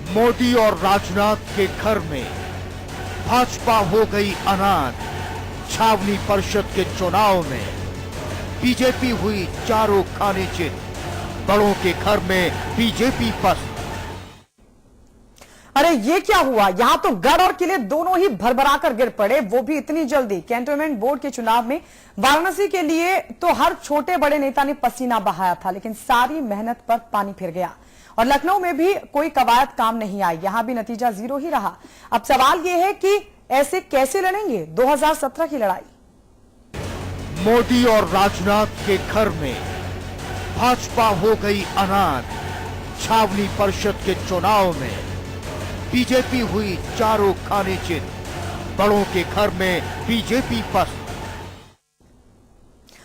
मोदी और राजनाथ के घर में भाजपा हो गई अनाथ। छावनी परिषद के चुनाव में बीजेपी हुई चारों खाने चित। बड़ों के घर में बीजेपी पस्त। अरे ये क्या हुआ? यहां तो गढ़ और किले दोनों ही भरभराकर गिर पड़े, वो भी इतनी जल्दी। कैंटोनमेंट बोर्ड के चुनाव में वाराणसी के लिए तो हर छोटे बड़े नेता ने पसीना बहाया था, लेकिन सारी मेहनत पर पानी फिर गया। और लखनऊ में भी कोई कवायद काम नहीं आई, यहां भी नतीजा 0 ही रहा। अब सवाल यह है कि ऐसे कैसे लड़ेंगे 2017 की लड़ाई। मोदी और राजनाथ के घर में भाजपा हो गई अनाथ। छावनी परिषद के चुनाव में बीजेपी हुई चारों खाने चित। बड़ों के घर में बीजेपी पस्त।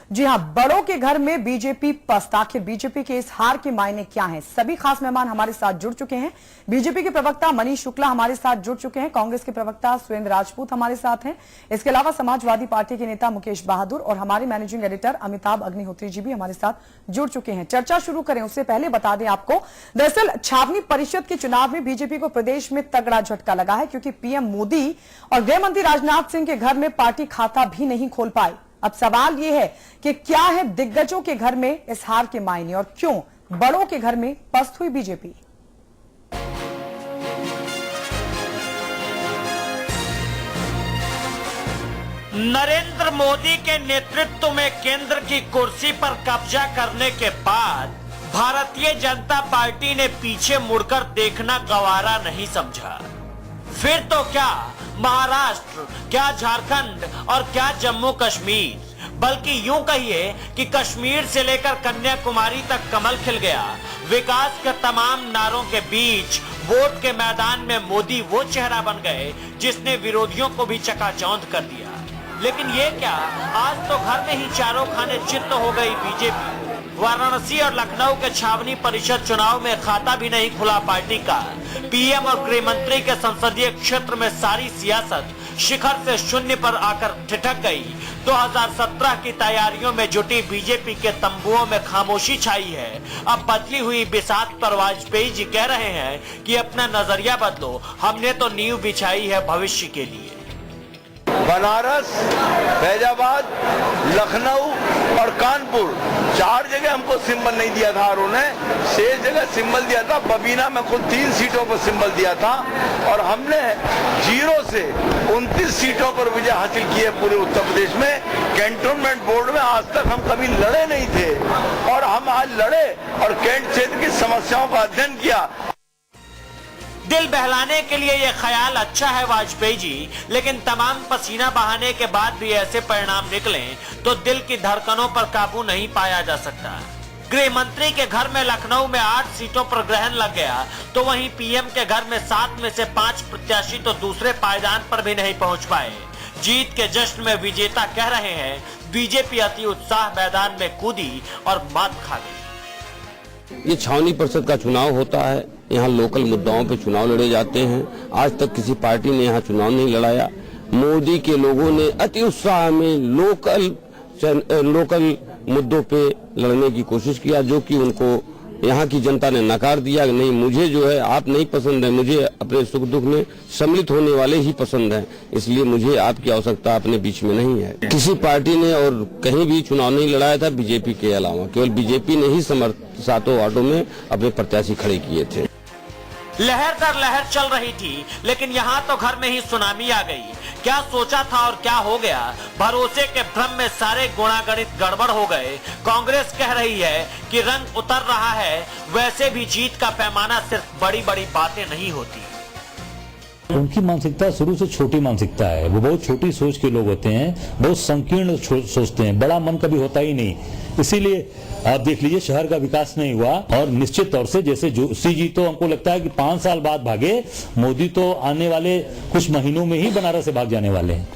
जी हां, बड़ों के घर में बीजेपी पस्त। आखिर बीजेपी के इस हार के मायने क्या हैं? सभी खास मेहमान हमारे साथ जुड़ चुके हैं। बीजेपी के प्रवक्ता मनीष शुक्ला हमारे साथ जुड़ चुके हैं, कांग्रेस के प्रवक्ता सुरेंद्र राजपूत हमारे साथ हैं, इसके अलावा समाजवादी पार्टी के नेता मुकेश बहादुर और हमारे मैनेजिंग एडिटर अमिताभ अग्निहोत्री जी भी हमारे साथ जुड़ चुके हैं। चर्चा शुरू करें उससे पहले बता दें आपको, दरअसल छावनी परिषद के चुनाव में बीजेपी को प्रदेश में तगड़ा झटका लगा है, क्योंकि पीएम मोदी और गृह मंत्री राजनाथ सिंह के घर में पार्टी खाता भी नहीं खोल पाए। अब सवाल यह है कि क्या है दिग्गजों के घर में इस हार के मायने और क्यों बड़ों के घर में पस्त हुई बीजेपी। नरेंद्र मोदी के नेतृत्व में केंद्र की कुर्सी पर कब्जा करने के बाद भारतीय जनता पार्टी ने पीछे मुड़कर देखना गवारा नहीं समझा। फिर तो क्या महाराष्ट्र, क्या झारखंड और क्या जम्मू कश्मीर, बल्कि यूं कहिए कि कश्मीर से लेकर कन्याकुमारी तक कमल खिल गया। विकास के तमाम नारों के बीच वोट के मैदान में मोदी वो चेहरा बन गए जिसने विरोधियों को भी चकाचौंध कर दिया। लेकिन ये क्या, आज तो घर में ही चारों खाने चित्त हो गई बीजेपी। वाराणसी और लखनऊ के छावनी परिषद चुनाव में खाता भी नहीं खुला पार्टी का। पीएम और गृह मंत्री के संसदीय क्षेत्र में सारी सियासत शिखर से शून्य पर आकर ठिठक गई। 2017 की तैयारियों में जुटी बीजेपी के तंबुओं में खामोशी छाई है। अब बदली हुई बिसात पर वाजपेयी जी कह रहे हैं कि अपना नजरिया बदलो, हमने तो नींव बिछाई है भविष्य के लिए। बनारस, फैजाबाद, लखनऊ और कानपुर 4 जगह हमको सिंबल नहीं दिया था, और उन्हें 6 जगह सिंबल दिया था। बबीना में खुद 3 सीटों पर सिंबल दिया था और हमने 0 से 29 सीटों पर विजय हासिल की है पूरे उत्तर प्रदेश में। कैंटोनमेंट बोर्ड में आज तक हम कभी लड़े नहीं थे और हम आज लड़े और कैंट क्षेत्र की समस्याओं का अध्ययन किया। दिल बहलाने के लिए यह ख्याल अच्छा है वाजपेयी जी, लेकिन तमाम पसीना बहाने के बाद भी ऐसे परिणाम निकले तो दिल की धड़कनों पर काबू नहीं पाया जा सकता। गृह मंत्री के घर में लखनऊ में 8 सीटों पर ग्रहण लग गया, तो वहीं पीएम के घर में 7 में से 5 प्रत्याशी तो दूसरे पायदान पर भी नहीं पहुंच पाए। जीत के जश्न में विजेता कह रहे हैं बीजेपी अति उत्साह मैदान में कूदी और मात खा गई। ये छावनी परिषद का चुनाव होता है, यहाँ लोकल मुद्दाओं पे चुनाव लड़े जाते हैं। आज तक किसी पार्टी ने यहाँ चुनाव नहीं लड़ाया। मोदी के लोगों ने अति उत्साह में लोकल मुद्दों पे लड़ने की कोशिश किया, जो कि उनको यहाँ की जनता ने नकार दिया। नहीं, मुझे जो है आप नहीं पसंद है, मुझे अपने सुख दुख में सम्मिलित होने वाले ही पसंद हैं, इसलिए मुझे आपकी आवश्यकता अपने बीच में नहीं है। किसी पार्टी ने और कहीं भी चुनाव नहीं लड़ाया था बीजेपी के अलावा। केवल बीजेपी ने ही सातों वार्डों में अपने प्रत्याशी खड़े किए थे। लहर दर लहर चल रही थी, लेकिन यहाँ तो घर में ही सुनामी आ गई। क्या सोचा था और क्या हो गया, भरोसे के भ्रम में सारे गुणागणित गड़बड़ हो गए। कांग्रेस कह रही है कि रंग उतर रहा है, वैसे भी जीत का पैमाना सिर्फ बड़ी बड़ी बातें नहीं होती। उनकी मानसिकता शुरू से छोटी मानसिकता है, वो बहुत छोटी सोच के लोग होते हैं, बहुत संकीर्ण सोचते हैं, बड़ा मन कभी होता ही नहीं। इसीलिए आप देख लीजिए शहर का विकास नहीं हुआ, और निश्चित तौर से जैसे जोशी जी तो हमको लगता है कि 5 साल बाद भागे, मोदी तो आने वाले कुछ महीनों में ही बनारस से भाग जाने वाले हैं।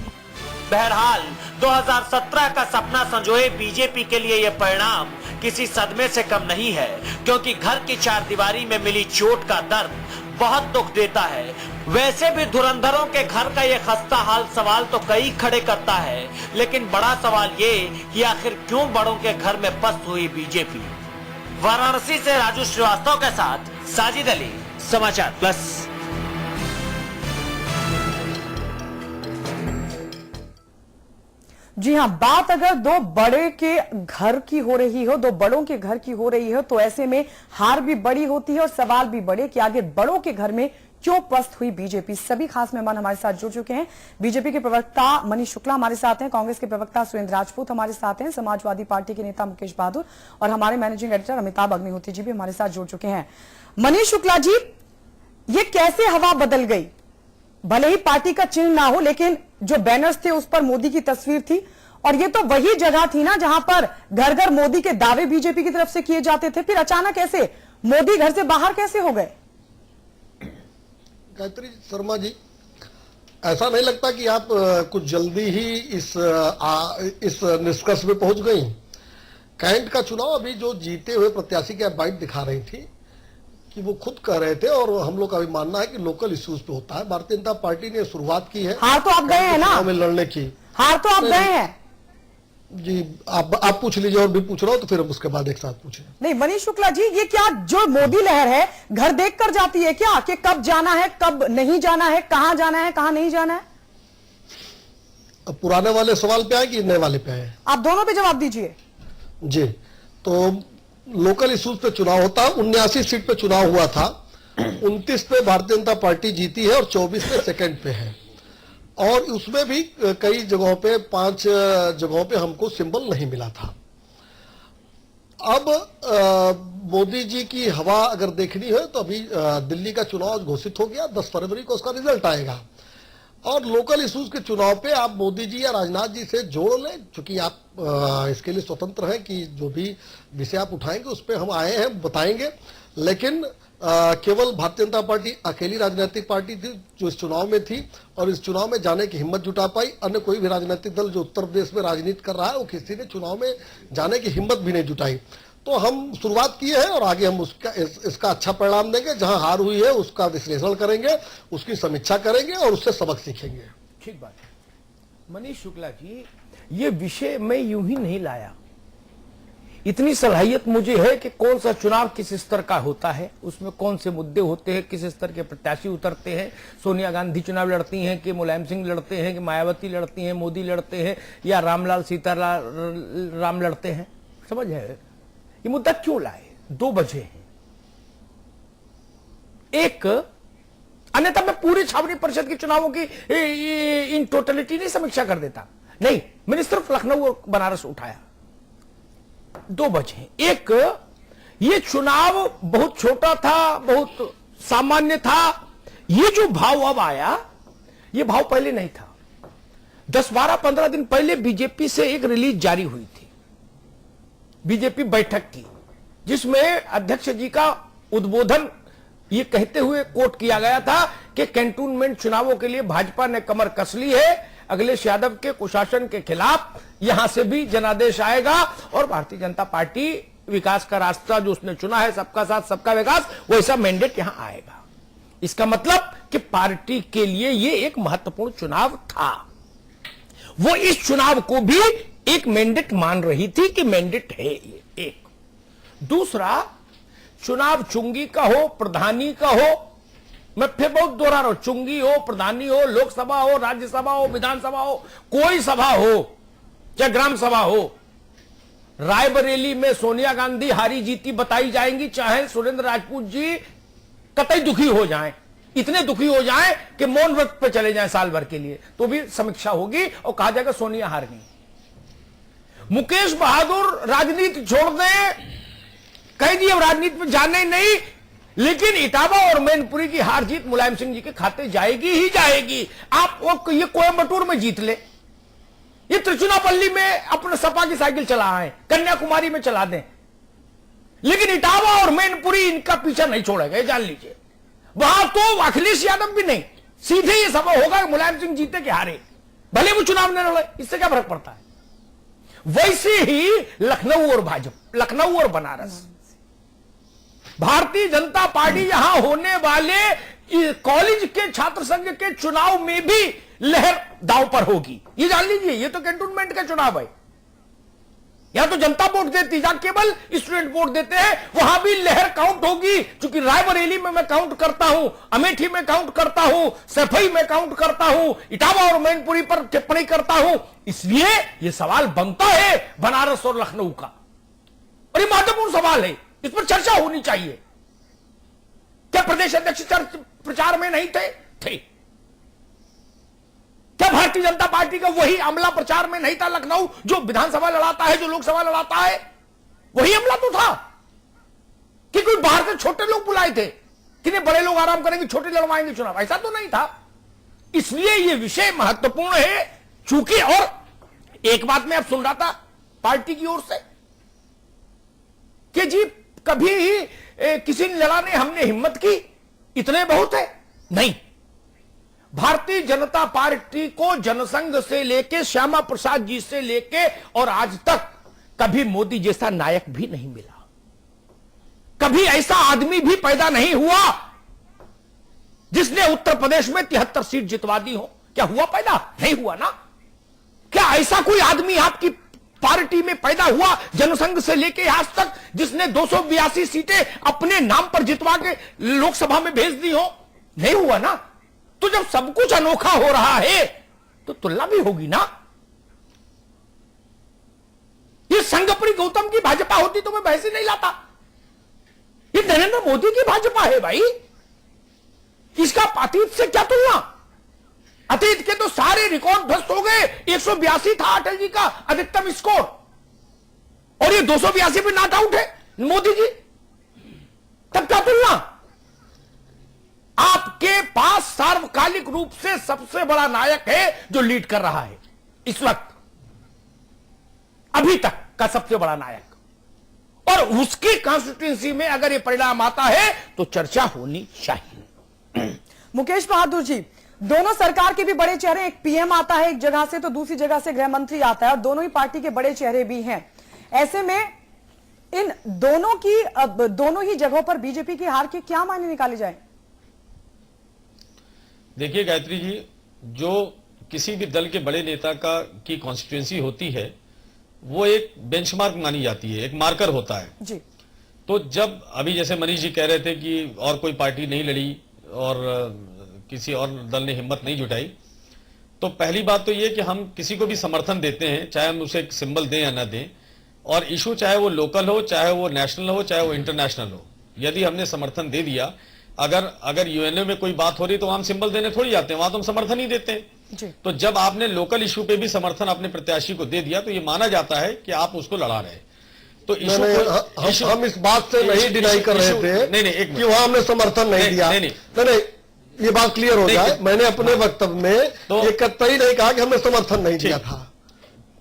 बहरहाल 2017 का सपना संजोए बीजेपी के लिए यह परिणाम किसी सदमे से कम नहीं है, क्योंकि घर की चारदीवारी में मिली चोट का दर्द बहुत दुख देता है। वैसे भी धुरंधरों के घर का ये खस्ता हाल सवाल तो कई खड़े करता है, लेकिन बड़ा सवाल ये कि आखिर क्यों बड़ों के घर में पस्त हुई बीजेपी। वाराणसी से राजू श्रीवास्तव के साथ साजिद अली, समाचार प्लस। जी हां, बात अगर दो बड़े के घर की हो रही हो, दो बड़ों के घर की हो रही हो, तो ऐसे में हार भी बड़ी होती है और सवाल भी बड़े कि आगे बड़ों के घर में क्यों पस्त हुई बीजेपी। सभी खास मेहमान हमारे साथ जुड़ चुके हैं। बीजेपी के प्रवक्ता मनीष शुक्ला हमारे साथ हैं, कांग्रेस के प्रवक्ता सुरेंद्र राजपूत हमारे साथ हैं, समाजवादी पार्टी के नेता मुकेश बहादुर और हमारे मैनेजिंग एडिटर अमिताभ अग्निहोत्री जी भी हमारे साथ जुड़ चुके हैं। मनीष शुक्ला जी, ये कैसे हवा बदल गई? भले ही पार्टी का चिन्ह ना हो, लेकिन जो बैनर्स थे उस पर मोदी की तस्वीर थी और ये तो वही जगह थी ना जहां पर घर घर मोदी के दावे बीजेपी की तरफ से किए जाते थे। फिर अचानक ऐसे मोदी घर से बाहर कैसे हो गए? गायत्री शर्मा जी, ऐसा नहीं लगता कि आप कुछ जल्दी ही इस निष्कर्ष में पहुंच गई? कैंट का चुनाव अभी जो जीते हुए प्रत्याशी की बाइट दिखा रही थी कि वो खुद कह रहे थे और हम लोग का भी मानना है कि लोकल इश्यूज पे होता है। भारतीय जनता पार्टी ने शुरुआत की है, हार तो आप गए हैं ना में लड़ने की, हार तो आप गए हैं जी। आप पूछ लीजिए और भी पूछ रहा हूं तो फिर हम उसके बाद एक साथ पूछे। नहीं मनीष शुक्ला जी, ये क्या जो मोदी लहर है घर देख कर जाती है क्या कि कब जाना है कब नहीं जाना है, कहां जाना है कहां नहीं जाना है? अब पुराने वाले सवाल पे आए कि नए वाले पे आए? आप दोनों पे जवाब दीजिए जी। तो लोकल इश्यूज पे चुनाव होता है। 79 सीट पे चुनाव हुआ था, 29 पे भारतीय जनता पार्टी जीती है और 24 पे सेकंड पे है। और उसमें भी कई जगहों पे 5 जगहों पे हमको सिंबल नहीं मिला था। अब मोदी जी की हवा अगर देखनी है तो अभी दिल्ली का चुनाव घोषित हो गया, 10 फरवरी को उसका रिजल्ट आएगा। और लोकल इश्यूज के चुनाव पे आप मोदी जी या राजनाथ जी से जोड़ लें, क्योंकि आप इसके लिए स्वतंत्र हैं कि जो भी विषय आप उठाएंगे उस पर हम आए हैं बताएंगे। लेकिन केवल भारतीय जनता पार्टी अकेली राजनीतिक पार्टी थी जो इस चुनाव में थी और इस चुनाव में जाने की हिम्मत जुटा पाई। अन्य कोई भी राजनीतिक दल जो उत्तर प्रदेश में राजनीति कर रहा है वो किसी ने चुनाव में जाने की हिम्मत भी नहीं जुटाई। तो हम शुरुआत किए हैं और आगे हम इसका अच्छा परिणाम देंगे। जहां हार हुई है उसका विश्लेषण करेंगे, उसकी समीक्षा करेंगे और उससे सबक सीखेंगे। ठीक बात है मनीष शुक्ला जी, ये विषय मैं यूं ही नहीं लाया। इतनी सलाहियत मुझे है कि कौन सा चुनाव किस स्तर का होता है, उसमें कौन से मुद्दे होते हैं, किस स्तर के प्रत्याशी उतरते हैं। सोनिया गांधी चुनाव लड़ती हैं कि मुलायम सिंह लड़ते हैं कि मायावती लड़ती हैं, मोदी लड़ते हैं या रामलाल सीताराम लड़ते हैं। समझ है ये मुद्दा क्यों लाए? 2 वजह हैं। एक, अन्यथा मैं पूरे छावनी परिषद के चुनावों की इन टोटलिटी नहीं समीक्षा कर देता। नहीं, मैंने सिर्फ लखनऊ और बनारस उठाया। 2 वजह। एक, ये चुनाव बहुत छोटा था, बहुत सामान्य था। ये जो भाव अब आया, ये भाव पहले नहीं था। 10, 12, 15 दिन पहले बीजेपी से एक रिलीज जारी हुई थी, बीजेपी बैठक की, जिसमें अध्यक्ष जी का उद्बोधन ये कहते हुए कोट किया गया था कि कैंटोनमेंट चुनावों के लिए भाजपा ने कमर कस ली है, अखिलेश यादव के कुशासन के खिलाफ यहां से भी जनादेश आएगा और भारतीय जनता पार्टी विकास का रास्ता जो उसने चुना है, सबका साथ सबका विकास, वैसा मैंडेट यहां आएगा। इसका मतलब कि पार्टी के लिए ये एक महत्वपूर्ण चुनाव था। वो इस चुनाव को भी एक मैंडेट मान रही थी कि मैंडेट है ये। एक दूसरा, चुनाव चुंगी का हो, प्रधानी का हो, मैं फिर बहुत दोहरा रहा हूं, चुंगी हो, प्रधानी हो, लोकसभा हो, राज्यसभा हो, विधानसभा हो, कोई सभा हो, चाहे ग्राम सभा हो, रायबरेली में सोनिया गांधी हारी जीती बताई जाएंगी, चाहे सुरेंद्र राजपूत जी कतई दुखी हो जाएं, इतने दुखी हो जाएं कि मौन व्रत पे चले जाएं साल भर के लिए, तो भी समीक्षा होगी और कहा जाएगा सोनिया हार गई। मुकेश बहादुर राजनीति छोड़ दें, कह दिए राजनीति में जाने नहीं, लेकिन इटावा और मैनपुरी की हार जीत मुलायम सिंह जी के खाते जाएगी ही जाएगी। आप ये कोयंबटूर में जीत ले, ये त्रिचुनापल्ली में अपने सपा की साइकिल चला आए, कन्याकुमारी में चला दें, लेकिन इटावा और मैनपुरी इनका पीछा नहीं छोड़ेगा, ये जान लीजिए। वहां तो अखिलेश यादव भी नहीं, सीधे ये सभा होगा मुलायम सिंह जीते कि हारे, भले वो चुनाव न लड़े, इससे क्या फर्क पड़ता है। वैसे ही लखनऊ और भाजपा, लखनऊ और बनारस, भारतीय जनता पार्टी यहां होने वाले कॉलेज के छात्र संघ के चुनाव में भी लहर दांव पर होगी, ये जान लीजिए। ये तो कैंटोनमेंट का चुनाव है, या तो जनता वोट देती, जहां केवल स्टूडेंट वोट देते हैं वहां भी लहर काउंट होगी। क्योंकि रायबरेली में मैं काउंट करता हूं, अमेठी में काउंट करता हूं, सफई में काउंट करता हूं, इटावा और मैनपुरी पर टिप्पणी करता हूं। इसलिए यह सवाल बनता है बनारस और लखनऊ का, और यह महत्वपूर्ण सवाल है, इस पर चर्चा होनी चाहिए। क्या प्रदेश अध्यक्ष प्रचार में नहीं थे? क्या भारतीय जनता पार्टी का वही अमला प्रचार में नहीं था? लखनऊ जो विधानसभा लड़ाता है, जो लोकसभा लड़ाता है, वही अमला तो था कि कोई बाहर से छोटे लोग बुलाए थे कि बड़े लोग आराम करेंगे, छोटे लड़वाएंगे चुनाव? ऐसा तो नहीं था। इसलिए यह विषय महत्वपूर्ण है। चूंकि और एक बात मैं अब सुन रहा था पार्टी की ओर से कि जी कभी ही किसी ने लड़ा नहीं, हमने हिम्मत की, इतने बहुत है। नहीं, भारतीय जनता पार्टी को जनसंघ से लेके श्यामा प्रसाद जी से लेके और आज तक कभी मोदी जैसा नायक भी नहीं मिला, कभी ऐसा आदमी भी पैदा नहीं हुआ जिसने उत्तर प्रदेश में 73 सीट जितवा दी हो। क्या हुआ पैदा? नहीं हुआ ना। क्या ऐसा कोई आदमी आपकी पार्टी में पैदा हुआ जनसंघ से लेके आज तक जिसने 282 सीटें अपने नाम पर जितवा के लोकसभा में भेज दी हो? नहीं हुआ ना। तो जब सब कुछ अनोखा हो रहा है तो तुलना भी होगी ना। ये संगप्री गौतम की भाजपा होती तो मैं बहस ही नहीं लाता। ये नरेंद्र मोदी की भाजपा है भाई, इसका अतीत से क्या तुलना? अतीत के तो सारे रिकॉर्ड ध्वस्त हो गए। 182 था अटल जी का अधिकतम स्कोर, और ये 282 पे नॉट आउट है मोदी जी। तब क्या तुलना? आपके पास सार्वकालिक रूप से सबसे बड़ा नायक है जो लीड कर रहा है इस वक्त, अभी तक का सबसे बड़ा नायक, और उसकी कॉन्स्टिट्यूंसी में अगर ये परिणाम आता है तो चर्चा होनी चाहिए। मुकेश बहादुर जी, दोनों सरकार के भी बड़े चेहरे, एक पीएम आता है एक जगह से तो दूसरी जगह से गृह मंत्री आता है, और दोनों ही पार्टी के बड़े चेहरे भी हैं। ऐसे में इन दोनों ही जगहों पर बीजेपी की हार के क्या मायने निकाले जाए? देखिए गायत्री जी, जो किसी भी दल के बड़े नेता की कॉन्स्टिट्यूएंसी होती है वो एक बेंचमार्क मानी जाती है, एक मार्कर होता है जी। तो जब अभी जैसे मनीष जी कह रहे थे कि और कोई पार्टी नहीं लड़ी और किसी और दल ने हिम्मत नहीं जुटाई, तो पहली बात तो ये कि हम किसी को भी समर्थन देते हैं, चाहे हम उसे एक सिंबल दें या ना दें, और इशू चाहे वो लोकल हो, चाहे वो नेशनल हो, चाहे वो इंटरनेशनल हो, यदि हमने समर्थन दे दिया, अगर यूएनओ में कोई बात हो रही तो हम सिंबल देने थोड़ी जाते हैं, वहां तो हम समर्थन ही देते हैं जी। तो जब आपने लोकल इशू पे भी समर्थन अपने प्रत्याशी को दे दिया तो ये माना जाता है कि आप उसको लड़ा रहे हैं। तो हम इस बात से नहीं डिनाई कर रहे थे नहीं कि वहां हमने समर्थन नहीं दिया। नहीं, ये बात क्लियर हो जाए। मैंने अपने वक्तव्य में ये कतई नहीं कहा कि हमने समर्थन नहीं दिया था।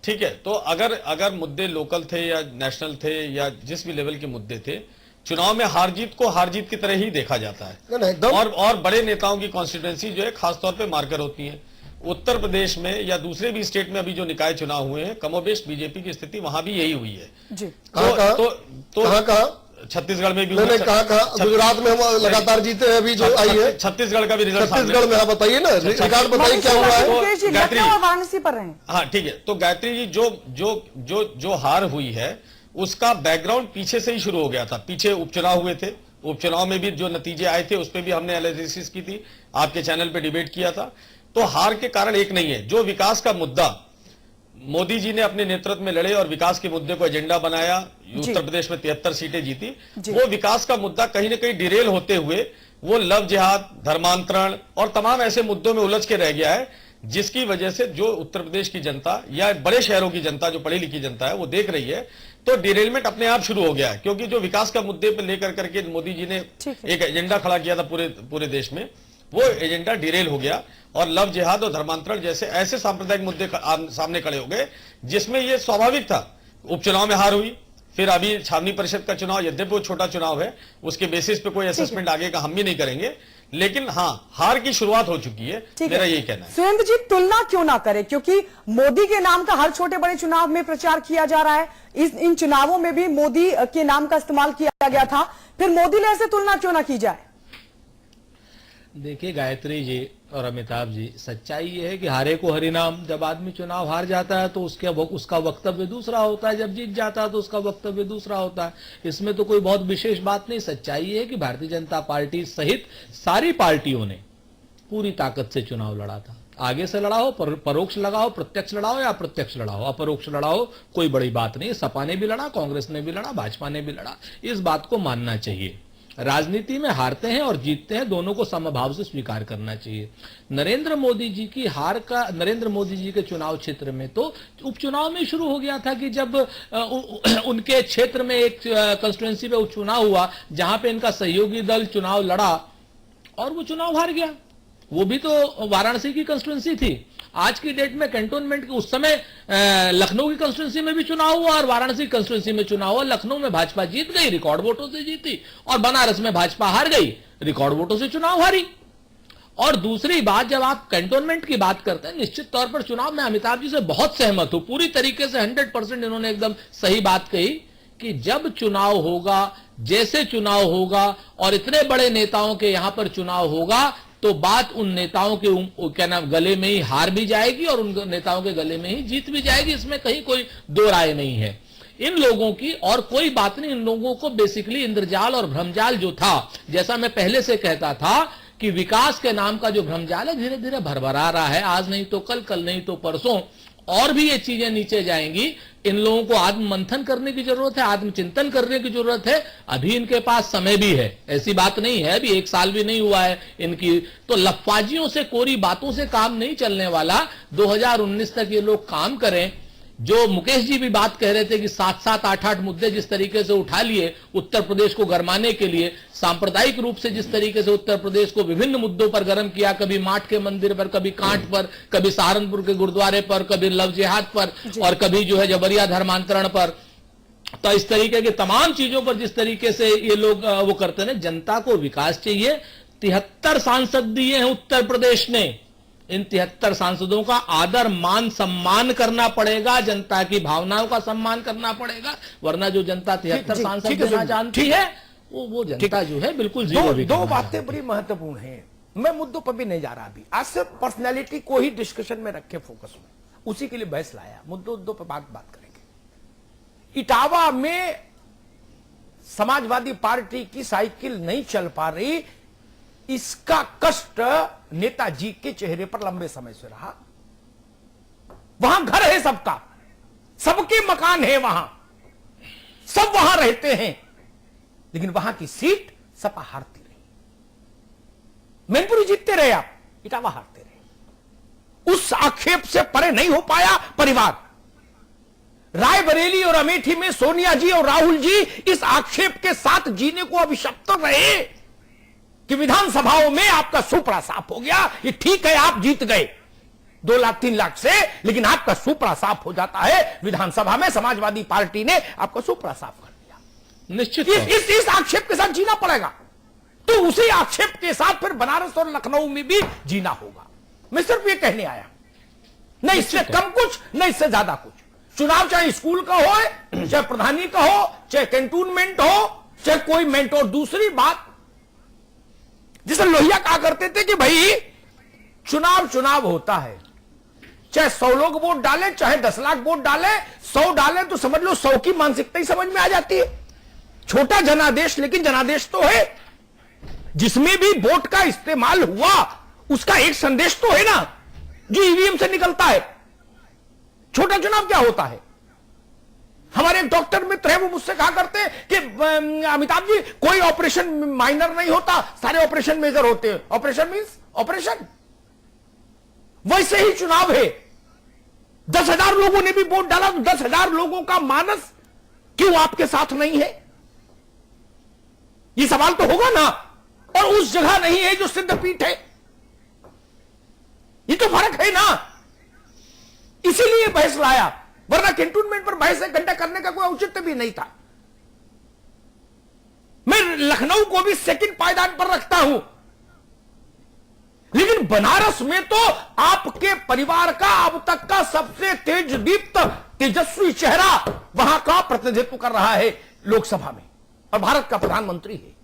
ठीक है, तो अगर मुद्दे लोकल थे या नेशनल थे या जिस भी लेवल के मुद्दे थे, चुनाव में हार जीत को हार जीत की तरह ही देखा जाता है। और बड़े नेताओं की कॉन्स्टिट्यूएंसी जो है खासतौर पे मार्कर होती है। उत्तर प्रदेश में या दूसरे भी स्टेट में अभी जो निकाय चुनाव हुए हैं, कमोबेश बीजेपी की स्थिति वहां भी यही हुई है जी। कहाँ छत्तीसगढ़ में भी मैंने कहा गुजरात में हम लगातार जीते हैं अभी जो आई है। छत्तीसगढ़ का भी रिजल्ट छत्तीसगढ़ में आप बताइए ना, रिकॉर्ड बताइए क्या हुआ है। गायत्री वाराणसी पर रहे। हाँ ठीक है, तो गायत्री जी जो हार हुई है उसका बैकग्राउंड पीछे से ही शुरू हो गया था। पीछे उपचुनाव हुए थे, उपचुनाव में भी जो नतीजे आए थे उस पर भी हमने एनालिसिस की थी, आपके चैनल पे डिबेट किया था। तो हार के कारण एक नहीं है, जो विकास का मुद्दा मोदी जी ने अपने नेतृत्व में लड़े और विकास के मुद्दे को एजेंडा बनाया, उत्तर प्रदेश में 73 सीटें जीती, वो विकास का मुद्दा कहीं ना कहीं डिरेल होते हुए वो लव जिहाद, धर्मांतरण और तमाम ऐसे मुद्दों में उलझ के रह गया है, जिसकी वजह से जो उत्तर प्रदेश की जनता या बड़े शहरों की जनता, जो पढ़ी लिखी जनता है, वो देख रही है। तो डिरेलमेंट अपने आप शुरू हो गया है, क्योंकि जो विकास का मुद्दे पर लेकर करके मोदी जी ने एक एजेंडा खड़ा किया था पूरे देश में, वो एजेंडा डिरेल हो गया और लव जिहाद और धर्मांतरण जैसे ऐसे सांप्रदायिक मुद्दे सामने खड़े हो गए, जिसमें ये स्वाभाविक था। उपचुनाव में हार हुई, फिर अभी छावनी परिषद का चुनाव, यद्यपि वो छोटा चुनाव है, उसके बेसिस पे कोई असेसमेंट आगे का हम भी नहीं करेंगे, लेकिन हाँ हार की शुरुआत हो चुकी है, मेरा यही कहना है। सुरेंद्र जी, तुलना क्यों ना करें, क्योंकि मोदी के नाम का हर छोटे बड़े चुनाव में प्रचार किया जा रहा है, इन चुनावों में भी मोदी के नाम का इस्तेमाल किया गया था, फिर मोदी ने ऐसे तुलना क्यों ना की जाए? देखिए गायत्री जी, और अमिताभ जी, सच्चाई ये है कि हारे को हरिनाम। जब आदमी चुनाव हार जाता है तो उसका वक्तव्य दूसरा होता है, जब जीत जाता है तो उसका वक्तव्य दूसरा होता है। इसमें तो कोई बहुत विशेष बात नहीं। सच्चाई ये है कि भारतीय जनता पार्टी सहित सारी पार्टियों ने पूरी ताकत से चुनाव लड़ा था। आगे से लड़ा हो, परोक्ष लड़ा हो, प्रत्यक्ष लड़ा हो या अप्रत्यक्ष लड़ा हो, अपरोक्ष लड़ा हो, कोई बड़ी बात नहीं। सपा ने भी लड़ा, कांग्रेस ने भी लड़ा, भाजपा ने भी लड़ा। इस बात को मानना चाहिए। राजनीति में हारते हैं और जीतते हैं, दोनों को समभाव से स्वीकार करना चाहिए। नरेंद्र मोदी जी की हार का नरेंद्र मोदी जी के चुनाव क्षेत्र में तो उपचुनाव में शुरू हो गया था कि जब उनके क्षेत्र में एक कंस्टिट्यूएंसी पे उपचुनाव हुआ जहां पे इनका सहयोगी दल चुनाव लड़ा और वो चुनाव हार गया। वो भी तो वाराणसी की कंस्टिट्यूएंसी थी। आज की डेट में कैंटोनमेंट के उस समय लखनऊ की कंस्टिट्यूएंसी में भी चुनाव हुआ और वाराणसी कंस्टिट्यूएंसी में चुनाव हुआ। लखनऊ में भाजपा जीत गई, रिकॉर्ड वोटों से जीती, और बनारस में भाजपा हार गई, रिकॉर्ड वोटों से चुनाव हारी। और दूसरी बात, जब आप कैंटोनमेंट की बात करते हैं, निश्चित तौर पर चुनाव में अमिताभ जी से बहुत सहमत हूं, पूरी तरीके से 100% इन्होंने एकदम सही बात कही कि जब चुनाव होगा, जैसे चुनाव होगा और इतने बड़े नेताओं के यहां पर चुनाव होगा तो बात उन नेताओं के क्या नाम गले में ही हार भी जाएगी और उन नेताओं के गले में ही जीत भी जाएगी। इसमें कहीं कोई दो राय नहीं है। इन लोगों की और कोई बात नहीं। इन लोगों को बेसिकली इंद्रजाल और भ्रमजाल जो था, जैसा मैं पहले से कहता था कि विकास के नाम का जो भ्रमजाल है धीरे धीरे भरभरा रहा है। आज नहीं तो कल, कल नहीं तो परसों और भी ये चीजें नीचे जाएंगी। इन लोगों को आत्म मंथन करने की जरूरत है, आत्मचिंतन करने की जरूरत है। अभी इनके पास समय भी है, ऐसी बात नहीं है, अभी 1 साल भी नहीं हुआ है इनकी। तो लफाजियों से, कोरी बातों से काम नहीं चलने वाला। 2019 तक ये लोग काम करें। जो मुकेश जी भी बात कह रहे थे कि 7-7, 8-8 मुद्दे जिस तरीके से उठा लिए उत्तर प्रदेश को गरमाने के लिए, सांप्रदायिक रूप से जिस तरीके से उत्तर प्रदेश को विभिन्न मुद्दों पर गर्म किया, कभी माठ के मंदिर पर, कभी कांट पर, कभी सहारनपुर के गुरुद्वारे पर, कभी लव जिहाद पर और कभी जो है जबरिया धर्मांतरण पर, तो इस तरीके की तमाम चीजों पर जिस तरीके से ये लोग वो करते हैं। जनता को विकास चाहिए। 73 सांसद दिए हैं उत्तर प्रदेश ने। इन 73 सांसदों का आदर, मान, सम्मान करना पड़ेगा। जनता की भावनाओं का सम्मान करना पड़ेगा, वरना जो जनता 73 सांसद देना जानती है वो जनता जो है बिल्कुल दो बातें बड़ी महत्वपूर्ण हैं। मैं मुद्दों पर भी नहीं जा रहा अभी। आज सिर्फ पर्सनैलिटी को ही डिस्कशन में रखे फोकस में, उसी के लिए बहस लाया। मुद्दों पर बात करेंगे। इटावा में समाजवादी पार्टी की साइकिल नहीं चल पा रही, इसका कष्ट नेताजी के चेहरे पर लंबे समय से रहा। वहां घर है सबका, सबके मकान है, वहां सब वहां रहते हैं, लेकिन वहां की सीट सपा हारती रही। मैनपुरी जीतते रहे, आप इटावा हारते रहे। उस आक्षेप से परे नहीं हो पाया परिवार। रायबरेली और अमेठी में सोनिया जी और राहुल जी इस आक्षेप के साथ जीने को अभिशप्त रहे कि विधानसभाओं में आपका सुपड़ा साफ हो गया। ये ठीक है, आप जीत गए 2 लाख 3 लाख से, लेकिन आपका सुपड़ा साफ हो जाता है विधानसभा में। समाजवादी पार्टी ने आपका सुपड़ा साफ कर दिया। निश्चित इस आक्षेप के साथ जीना पड़ेगा। तो उसी आक्षेप के साथ फिर बनारस और लखनऊ में भी जीना होगा। मैं सिर्फ ये कहने आया, न इससे कम कुछ, न इससे ज्यादा कुछ। चुनाव चाहे स्कूल का हो, चाहे प्रधानी का हो, चाहे कैंटोनमेंट हो, चाहे कोई मेंटोर। दूसरी बात, जिसे लोहिया कहा करते थे कि भाई चुनाव होता है, चाहे 100 लोग वोट डालें, चाहे 10 लाख वोट डालें, 100 डालें तो समझ लो 100 की मानसिकता ही समझ में आ जाती है। छोटा जनादेश, लेकिन जनादेश तो है। जिसमें भी वोट का इस्तेमाल हुआ उसका एक संदेश तो है ना, जो ईवीएम से निकलता है। छोटा चुनाव क्या होता है? हमारे एक डॉक्टर मित्र है, वो मुझसे कहा करते हैं कि अमिताभ जी कोई ऑपरेशन माइनर नहीं होता, सारे ऑपरेशन मेजर होते हैं। Operation means operation. वैसे ही चुनाव है। 10,000 लोगों ने भी वोट डाला तो 10,000 लोगों का मानस क्यों आपके साथ नहीं है? ये सवाल तो होगा ना। और उस जगह नहीं है जो सिद्धपीठ है। ये तो फर्क है ना, इसीलिए बहस लाया, वरना कैंटोनमेंट पर बहस 1 घंटा करने का कोई औचित्य भी नहीं था। मैं लखनऊ को भी सेकंड पायदान पर रखता हूं, लेकिन बनारस में तो आपके परिवार का अब तक का सबसे तेज दीप्त तेजस्वी चेहरा वहां का प्रतिनिधित्व कर रहा है लोकसभा में, और भारत का प्रधानमंत्री है।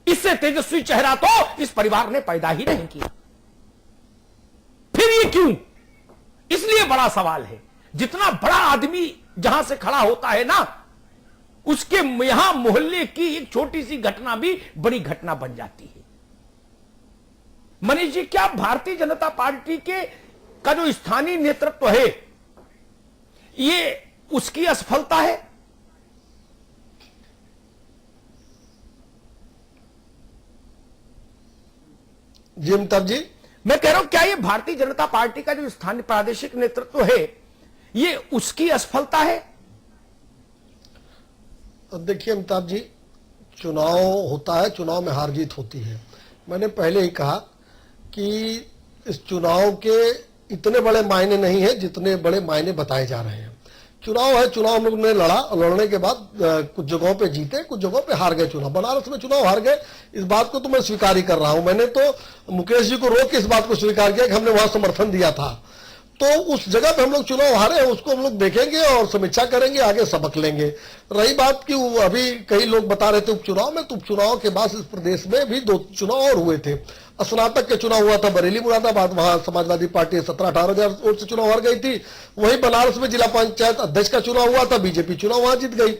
इससे तेजस्वी चेहरा तो इस परिवार ने पैदा ही नहीं किया। क्यों? इसलिए बड़ा सवाल है। जितना बड़ा आदमी जहां से खड़ा होता है ना, उसके यहां मोहल्ले की एक छोटी सी घटना भी बड़ी घटना बन जाती है। मनीष जी, क्या भारतीय जनता पार्टी का जो स्थानीय नेतृत्व है, ये उसकी असफलता है? जी अमिताभ जी, मैं कह रहा हूं क्या ये भारतीय जनता पार्टी का जो स्थानीय प्रादेशिक नेतृत्व है, ये उसकी असफलता है? देखिए अमिताभ जी, चुनाव होता है, चुनाव में हार जीत होती है। मैंने पहले ही कहा कि इस चुनाव के इतने बड़े मायने नहीं है जितने बड़े मायने बताए जा रहे हैं। चुनाव है, चुनाव हम लोग ने लड़ा, लड़ने के बाद कुछ जगहों पे जीते, कुछ जगहों पे हार गए। चुनाव बनारस में चुनाव हार गए, इस बात को तो मैं स्वीकार ही कर रहा हूं। मैंने तो मुकेश जी को रोक के इस बात को स्वीकार किया कि हमने वहां समर्थन दिया था। तो उस जगह पे हम लोग चुनाव हारे हैं, उसको हम लोग देखेंगे और समीक्षा करेंगे, आगे सबक लेंगे। रही बात कि अभी कई लोग बता रहे थे उपचुनाव में, तो उपचुनाव के बाद इस प्रदेश में भी 2 चुनाव और हुए थे। स्नातक के चुनाव हुआ था बरेली मुरादाबाद, वहां समाजवादी पार्टी 17-18 हजार वोट से चुनाव हार गई थी। वहीं बनारस में जिला पंचायत अध्यक्ष का चुनाव हुआ था, बीजेपी चुनाव वहां जीत गई।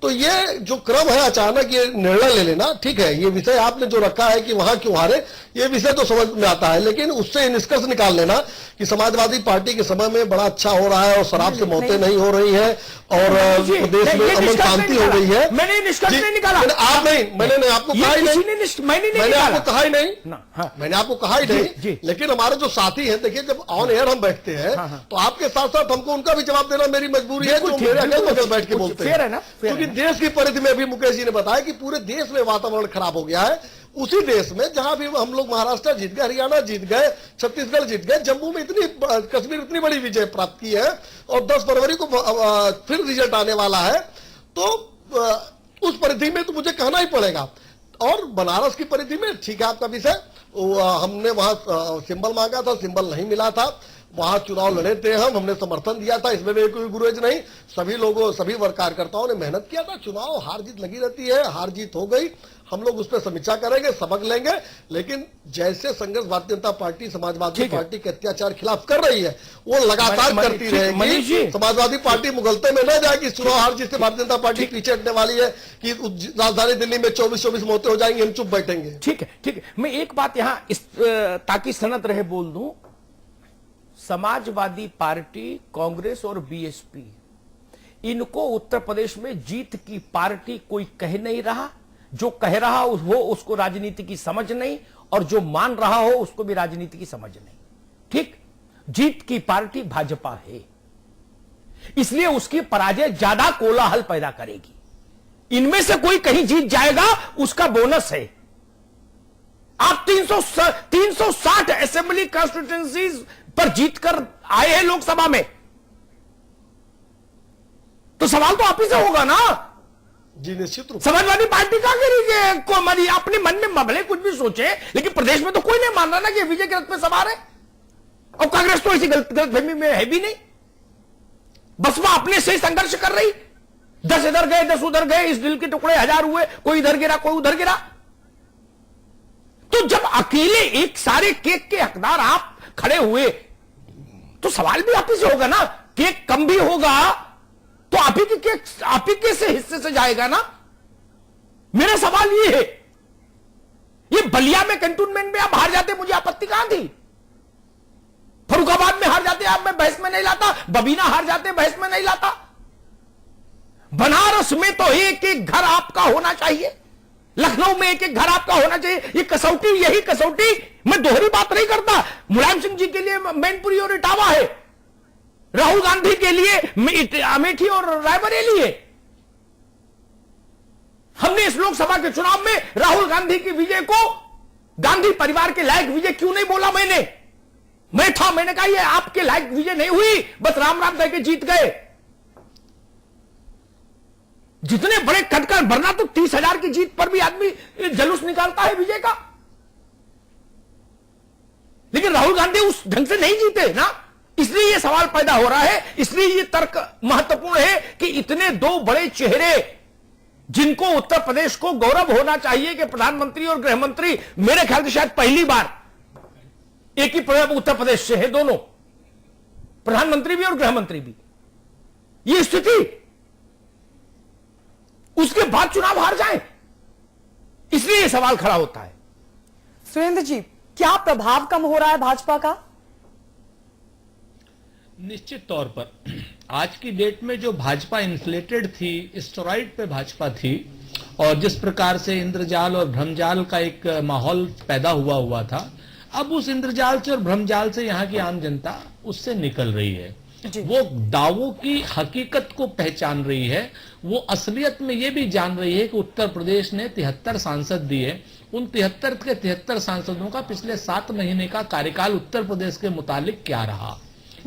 तो ये जो क्रम है, अचानक ये निर्णय ले लेना ठीक है, ये विषय आपने जो रखा है कि वहां क्यों हारे, ये विषय तो समझ में आता है, लेकिन उससे निष्कर्ष निकाल लेना कि समाजवादी पार्टी के समय में बड़ा अच्छा हो रहा है और शराब से मौतें नहीं हो रही हैं और प्रदेश में अमन शांति हो गई है। मैंने निष्कर्ष नहीं निकाला। आप नहीं, मैंने आपको कहा ही नहीं, मैंने आपको कहा ही नहीं, मैंने आपको कहा ही नहीं। लेकिन हमारे जो साथी हैं, देखिए जब ऑन एयर हम बैठते हैं तो आपके साथ साथ हमको उनका भी जवाब देना मेरी मजबूरी है, जो मेरे अगल बगल बैठ के बोलते हैं। क्योंकि देश की परिधि में भी मुकेश जी ने बताया कि पूरे देश में वातावरण खराब हो गया है। उसी देश में जहां भी हम लोग महाराष्ट्र जीत गए, हरियाणा जीत गए, छत्तीसगढ़ जीत गए, जम्मू में कश्मीर इतनी बड़ी विजय प्राप्त की है और 10 फरवरी को फिर रिजल्ट आने वाला है। तो उस परिधि में तो मुझे कहना ही पड़ेगा। और बनारस की परिधि में ठीक है आपका विषय, हमने वहां सिंबल मांगा था, सिंबल नहीं मिला था, वहां चुनाव लड़े थे, हमने समर्थन दिया था, इसमें भी कोई गुरेज नहीं। सभी लोगों, सभी कार्यकर्ताओं ने मेहनत किया था। चुनाव हार जीत लगी रहती है, हार जीत हो गई, हम लोग उस पर समीक्षा करेंगे, सबक लेंगे। लेकिन जैसे संघर्ष भारतीय जनता पार्टी समाजवादी पार्टी के अत्याचार खिलाफ कर रही है, वो लगातार करती रहेगी। समाजवादी पार्टी मुगलते में न जाएगी। चुनाव हार जीत से भारतीय जनता पार्टी पीछे हटने वाली है कि राजधानी दिल्ली में 24-24 मौतें हो जाएंगी, हम चुप बैठेंगे। ठीक है, ठीक है। मैं एक बात यहाँ ताकि सनत रहे बोल दूं, समाजवादी पार्टी, कांग्रेस और बीएसपी, इनको उत्तर प्रदेश में जीत की पार्टी कोई कह नहीं रहा। जो कह रहा हो उसको राजनीति की समझ नहीं, और जो मान रहा हो उसको भी राजनीति की समझ नहीं। ठीक, जीत की पार्टी भाजपा है, इसलिए उसकी पराजय ज्यादा कोलाहल पैदा करेगी। इनमें से कोई कहीं जीत जाएगा, उसका बोनस है। आप 360 असेंबली कॉन्स्टिट्यूएंसीज पर जीतकर आए हैं लोकसभा में, तो सवाल तो आप ही से होगा ना। जी निश्चित रूप। समाजवादी पार्टी का अपने मन में भले कुछ भी सोचे, लेकिन प्रदेश में तो कोई नहीं मान रहा ना कि विजय के रथ में सवार है। और कांग्रेस तो ऐसी गलतफहमी में है भी नहीं। बसपा अपने से संघर्ष कर रही, 10 इधर गए 10 उधर गए, इस दिल के टुकड़े 1000 हुए, कोई इधर गिरा कोई उधर गिरा। तो जब अकेले एक सारे केक के हकदार आप खड़े हुए, तो सवाल भी आप ही से होगा ना। केक कम भी होगा तो आप ही के से हिस्से से जाएगा ना। मेरा सवाल ये है, ये बलिया में कंटोनमेंट में आप हार जाते, मुझे आपत्ति कहां थी। फरुखाबाद में हार जाते, आप मैं बहस में नहीं लाता। बबीना हार जाते, बहस में नहीं लाता। बनारस में तो एक एक घर आपका होना चाहिए, लखनऊ में एक एक घर आपका होना चाहिए। ये कसौटी, यही कसौटी, मैं दोहरी बात नहीं करता। मुलायम सिंह जी के लिए मैनपुरी और इटावा है, राहुल गांधी के लिए अमेठी और रायबरेली है। हमने इस लोकसभा के चुनाव में राहुल गांधी की विजय को गांधी परिवार के लायक विजय क्यों नहीं बोला। मैंने कहा ये आपके लायक विजय नहीं हुई, बस राम राम कह के जीत गए। जितने बड़े कटकर भरना, तो 30,000 की जीत पर भी आदमी जलूस निकालता है विजय का। लेकिन राहुल गांधी उस ढंग से नहीं जीते ना, इसलिए यह सवाल पैदा हो रहा है। इसलिए यह तर्क महत्वपूर्ण है कि इतने 2 बड़े चेहरे, जिनको उत्तर प्रदेश को गौरव होना चाहिए कि प्रधानमंत्री और गृह मंत्री, मेरे ख्याल से शायद पहली बार एक ही उत्तर प्रदेश से है दोनों, प्रधानमंत्री भी और गृह मंत्री भी। ये स्थिति, उसके बाद चुनाव हार जाए, इसलिए यह सवाल खड़ा होता है। सुरेंद्र जी, क्या प्रभाव कम हो रहा है भाजपा का? निश्चित तौर पर आज की डेट में जो भाजपा इन्फ्लेटेड थी, स्टेरॉइड पे भाजपा थी, और जिस प्रकार से इंद्रजाल और भ्रमजाल का एक माहौल पैदा हुआ था, अब उस इंद्रजाल से और भ्रमजाल से यहाँ की आम जनता उससे निकल रही है। वो दावों की हकीकत को पहचान रही है। वो असलियत में ये भी जान रही है कि उत्तर प्रदेश ने 73 सांसद दिए, उन 73 के 73 सांसदों का पिछले 7 महीने का कार्यकाल उत्तर प्रदेश के मुतालिक क्या रहा,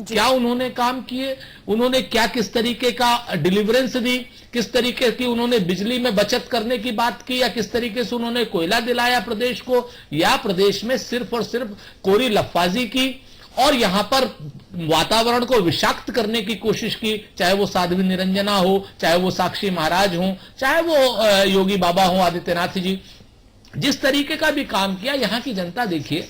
क्या उन्होंने काम किए, उन्होंने क्या किस तरीके का डिलीवरेंस दी, किस तरीके की उन्होंने बिजली में बचत करने की बात की, या किस तरीके से उन्होंने कोयला दिलाया प्रदेश को, या प्रदेश में सिर्फ और सिर्फ कोरी लफाजी की और यहां पर वातावरण को विषाक्त करने की कोशिश की, चाहे वो साध्वी निरंजना हो, चाहे वो साक्षी महाराज हो, चाहे वो योगी बाबा हो, आदित्यनाथ जी, जिस तरीके का भी काम किया। यहां की जनता देखिए,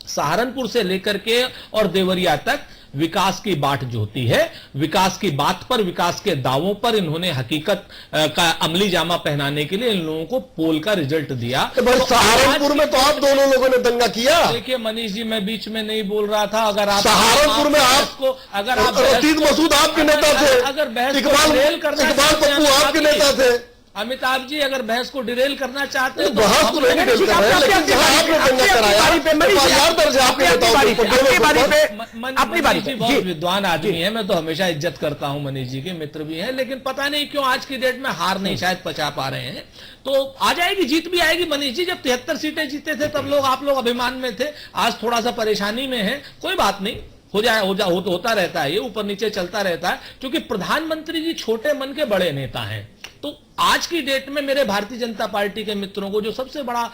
सहारनपुर से लेकर के और देवरिया तक विकास की बात जोती है, विकास की बात पर, विकास के दावों पर इन्होंने हकीकत का अमली जामा पहनाने के लिए इन लोगों को पोल का रिजल्ट दिया। तो सहारनपुर में तो आप दोनों लोगों ने दंगा किया। देखिए मनीष जी, मैं बीच में नहीं बोल रहा था। अगर आप सहारनपुर में आपको, अगर आप रशीद मसूद आपके नेता थे, अगर बहस इकबाल पप्पू आपके नेता थे, अमिताभ जी अगर बहस को डिरेल करना चाहते हैं तो बहस को नहीं डिरेल कर रहे हैं, लेकिन जहां आपने दंगा कराया, एफआईआर दर्ज है आपके नेताओं के ऊपर। अपनी बारी पे बहुत विद्वान आदमी है, मैं तो हमेशा इज्जत करता हूं, मनीष जी के मित्र भी हैं, लेकिन पता नहीं क्यों आज की डेट में हार नहीं शायद पचा पा रहे हैं। तो आ जाएगी, जीत भी आएगी मनीष जी। जब 73 सीटें जीते थे तब आप लोग अभिमान में थे, आज थोड़ा सा परेशानी में है, कोई बात नहीं, होता रहता है, ये ऊपर नीचे चलता रहता है, क्योंकि प्रधानमंत्री जी छोटे मन के बड़े नेता हैं। तो आज की डेट में मेरे भारतीय जनता पार्टी के मित्रों को जो सबसे बड़ा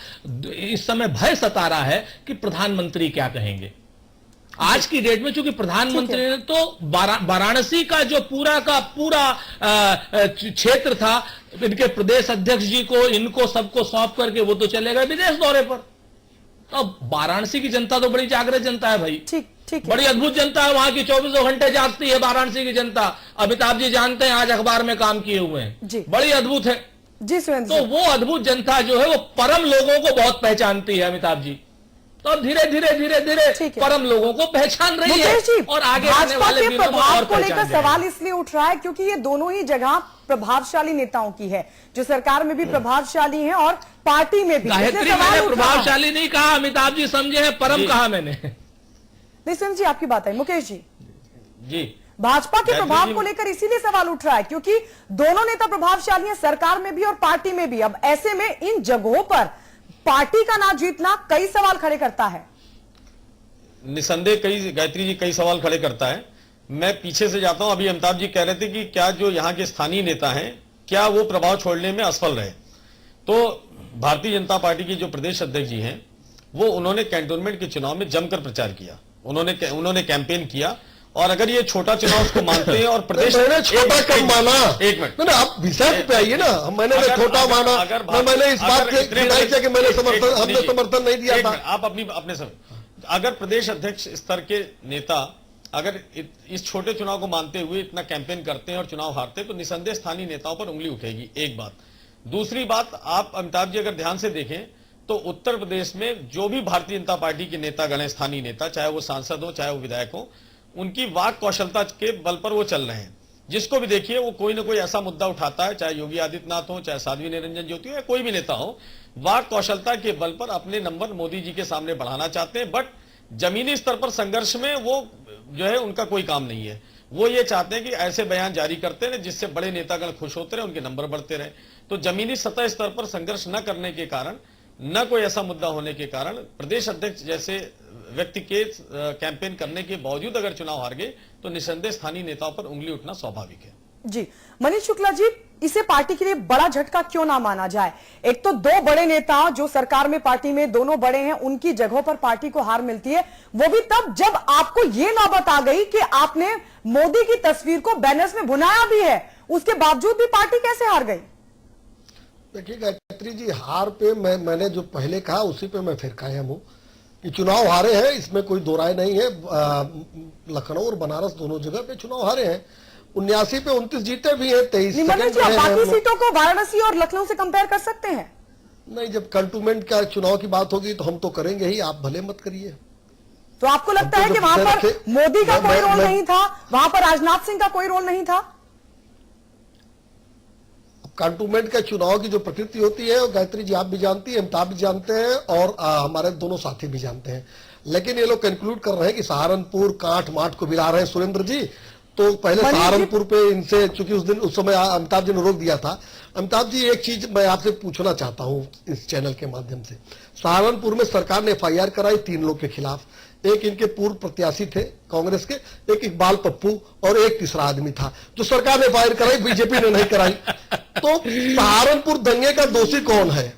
इस समय भय सता रहा है कि प्रधानमंत्री क्या कहेंगे आज की डेट में, क्योंकि प्रधानमंत्री ने तो वाराणसी का जो पूरा का पूरा क्षेत्र था, इनके प्रदेश अध्यक्ष जी को, इनको सबको सौंप करके वो तो चले गए विदेश दौरे पर। तो वाराणसी की जनता तो बड़ी जागृत जनता है भाई, ठीक बड़ी अद्भुत जनता है, वहां की 24 घंटे जागती है वाराणसी की जनता। अमिताभ जी जानते हैं, आज अखबार में काम किए हुए हैं, बड़ी अद्भुत है जी सुरेंद्र। तो वो अद्भुत जनता जो है वो परम लोगों को बहुत पहचानती है अमिताभ जी, तो धीरे धीरे परम लोगों को पहचान रही है और आगे आने वाले दिनों में और को लेकर सवाल इसलिए उठ रहा है क्योंकि ये दोनों ही जगह प्रभावशाली नेताओं की है, जो सरकार में भी प्रभावशाली हैं और पार्टी में भी। गायत्री मैंने प्रभावशाली नहीं कहा, अमिताभ जी समझे हैं, परम कहा मैंने। नितिन जी आपकी बात है। मुकेश जी, भाजपा के प्रभाव को लेकर इसीलिए सवाल उठ रहा है क्योंकि दोनों नेता प्रभावशाली हैं, सरकार में भी और पार्टी में भी। अब ऐसे में इन जगहों पर पार्टी का ना जीतना कई सवाल खड़े करता है। निसंदेह गायत्री जी कई सवाल खड़े करता है। मैं पीछे से जाता हूं, अभी अमिताभ जी कह रहे थे कि क्या जो यहां के स्थानीय नेता हैं क्या वो प्रभाव छोड़ने में असफल रहे। तो भारतीय जनता पार्टी के जो प्रदेश अध्यक्ष जी हैं वो उन्होंने कैंटोनमेंट के चुनाव में जमकर प्रचार किया, उन्होंने कैंपेन किया। और अगर ये छोटा चुनाव उसको मानते हैं और प्रदेश मैंने छोटा कम माना, एक मिनट ना आप विषय पे आइए ना। मैंने छोटा माना, मैंने इस बात के मैंने समर्थन नहीं दिया था। आप अपने समय, अगर प्रदेश अध्यक्ष स्तर के नेता अगर इस छोटे चुनाव को मानते हुए इतना कैंपेन करते हैं और चुनाव हारते हैं तो निसंदेह स्थानीय नेताओं पर उंगली उठेगी, एक बात। दूसरी बात, आप अमिताभ जी अगर ध्यान से देखें तो उत्तर प्रदेश में जो भी भारतीय जनता पार्टी के नेता गण, स्थानीय नेता, चाहे वो सांसद हो चाहे वो विधायक हो, उनकी वाक कौशलता के बल पर वो चल रहे हैं। जिसको भी देखिए वो कोई ना कोई ऐसा मुद्दा उठाता है, चाहे योगी आदित्यनाथ हो, चाहे साध्वी निरंजन ज्योति हो, या कोई भी नेता हो, वाक कौशलता के बल पर अपने नंबर मोदी जी के सामने बढ़ाना चाहते हैं। बट जमीनी स्तर पर संघर्ष में वो जो है उनका कोई काम नहीं है। वो ये चाहते हैं कि ऐसे बयान जारी करते रहे जिससे बड़े नेतागण खुश होते रहे, उनके नंबर बढ़ते रहे। तो जमीनी सतह स्तर पर संघर्ष न करने के कारण, न कोई ऐसा मुद्दा होने के कारण, प्रदेश अध्यक्ष जैसे व्यक्ति के कैंपेन करने के बावजूद अगर चुनाव हार गए तो निसंदेह स्थानीय नेताओं पर उंगली उठना स्वाभाविक है। जी मनीष शुक्ला जी, इसे पार्टी के लिए बड़ा झटका क्यों ना माना जाए? एक तो दो बड़े नेता जो सरकार में, पार्टी में दोनों बड़े हैं, उनकी जगहों पर पार्टी को हार मिलती है, वो भी तब जब आपको ये नौबत आ गई कि आपने मोदी की तस्वीर को बैनर्स में भुनाया भी है, उसके बावजूद भी पार्टी कैसे हार गई? देखिए गायत्री जी, हार पे मैंने जो पहले कहा उसी पे मैं फिर कायम हूं कि चुनाव हारे हैं, इसमें कोई दो राय नहीं है। लखनऊ और बनारस दोनों जगह पे चुनाव हारे हैं। 79 पे 29 जीते भी हैं, 23 मनोज जी, आप बाकी सीटों को वाराणसी और लखनऊ से कंपेयर कर सकते हैं? नहीं, जब कंटोनमेंट का चुनाव की बात होगी तो हम तो करेंगे ही, आप भले मत करिए। तो आपको लगता है कि वहां पर मोदी का कोई रोल नहीं था, वहां पर राजनाथ सिंह का कोई रोल नहीं था? कंटोनमेंट के चुनाव की जो प्रकृति होती है, गायत्री जी आप भी जानती हैं, अमिताभ भी जानते हैं और हमारे दोनों साथी भी जानते हैं। लेकिन ये लोग कंक्लूड कर रहे हैं कि सहारनपुर कांठ माठ को मिला रहे हैं सुरेंद्र जी। तो पहले सहारनपुर पे इनसे, चूंकि उस समय अमिताभ जी ने रोक दिया था। अमिताभ जी, एक चीज मैं आपसे पूछना चाहता हूं इस चैनल के माध्यम से। सहारनपुर में सरकार ने FIR कराई 3 लोग के खिलाफ। एक इनके पूर्व प्रत्याशी थे कांग्रेस के, एक इकबाल पप्पू और एक तीसरा आदमी था जो सरकार ने FIR कराई, बीजेपी ने नहीं कराई। तो सहारनपुर दंगे का दोषी कौन है?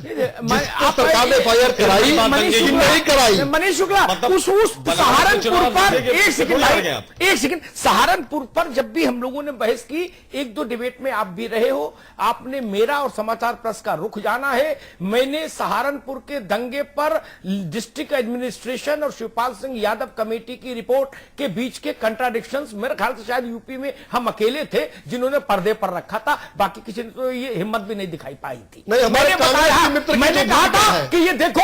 सरकार ने FIR कराई नहीं कराई? मनीष शुक्ला, उस सहारनपुर पर एक सेकंड, सहारनपुर पर जब भी हम लोगों ने बहस की, 1-2 डिबेट में आप भी रहे हो, आपने मेरा और समाचार प्लस का रुख जाना है। मैंने सहारनपुर के दंगे पर डिस्ट्रिक्ट एडमिनिस्ट्रेशन और शिवपाल सिंह यादव कमेटी की रिपोर्ट के बीच के कंट्राडिक्शंस, मेरे ख्याल से शायद यूपी में हम अकेले थे जिन्होंने पर्दे पर रखा था, बाकी किसी ने तो ये हिम्मत भी नहीं दिखाई पाई थी। मैंने कहा था कि ये देखो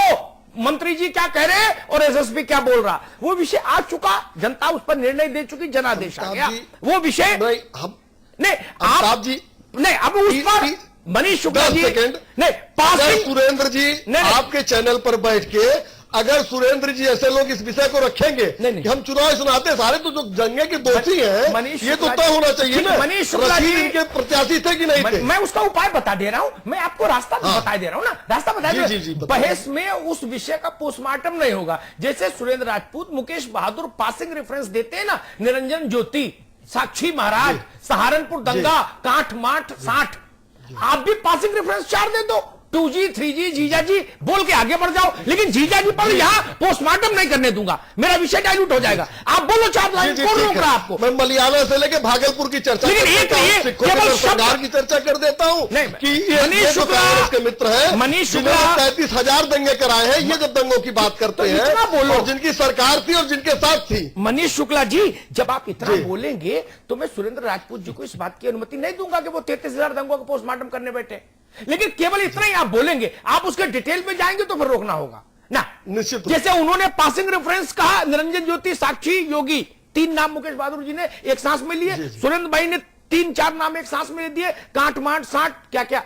मंत्री जी क्या कह रहे हैं और एसएसपी क्या बोल रहा। वो विषय आ चुका, जनता उस पर निर्णय दे चुकी, जनादेश आ गया। वो विषय नहीं, आप जी नहीं, अब उस पर मनीष शुक्ला जी नहीं, पासिंग सुरेंद्र जी आपके चैनल पर बैठ के अगर सुरेंद्र जी ऐसे लोग इस विषय को रखेंगे कि हम चुनाव सुनाते सारे, तो जो दंगे के दोषी हैं ये तो तय होना चाहिए ना। मनीष शुक्ला जी इनके प्रत्याशी थे कि नहीं थे? मैं उसका उपाय बता दे रहा हूं, मैं आपको रास्ता बता दे रहा हूं ना, रास्ता बता दे रहा हूं। बहस में उस विषय का पोस्टमार्टम नहीं होगा। जैसे सुरेंद्र राजपूत, मुकेश बहादुर पासिंग रेफरेंस देते हैं ना, निरंजन ज्योति, साक्षी महाराज, सहारनपुर दंगा, कांठ माठ 60, आप भी पासिंग रेफरेंस 4 दे दो, 2G 3G जीजा जी बोल के आगे बढ़ जाओ। लेकिन जीजा जी पर यहां पोस्टमार्टम नहीं करने दूंगा, मेरा विषय डाइल्यूट हो जाएगा। आप बोलो 4 लाइन, कौन रोक रहा आपको? मैं मलियाला से लेके भागलपुर की चर्चा, लेकिन केवल सरकार की चर्चा कर देता हूं कि मनीष शुक्ला के मित्र है, मनीष शुक्ला 33,000 दंगे कराए हैं। ये जब दंगों की बात करते हैं बोलो, जिनकी सरकार थी और जिनके साथ थी। मनीष शुक्ला जी, जब आप इतना बोलेंगे तो मैं सुरेंद्र राजपूत जी को इस बात की अनुमति नहीं दूंगा कि वो 33,000 दंगों का पोस्टमार्टम करने बैठे। लेकिन केवल इतना ही आप बोलेंगे, आप उसके डिटेल में जाएंगे तो फिर रोकना होगा ना। निश्चित। जैसे उन्होंने पासिंग रेफरेंस कहा, निरंजन ज्योति, साक्षी, योगी, 3 नाम मुकेश बहादुर जी ने एक सांस में लिए, सुरेंद्र भाई ने 3-4 नाम एक सांस में दिए, कांठ माठ 60 क्या क्या।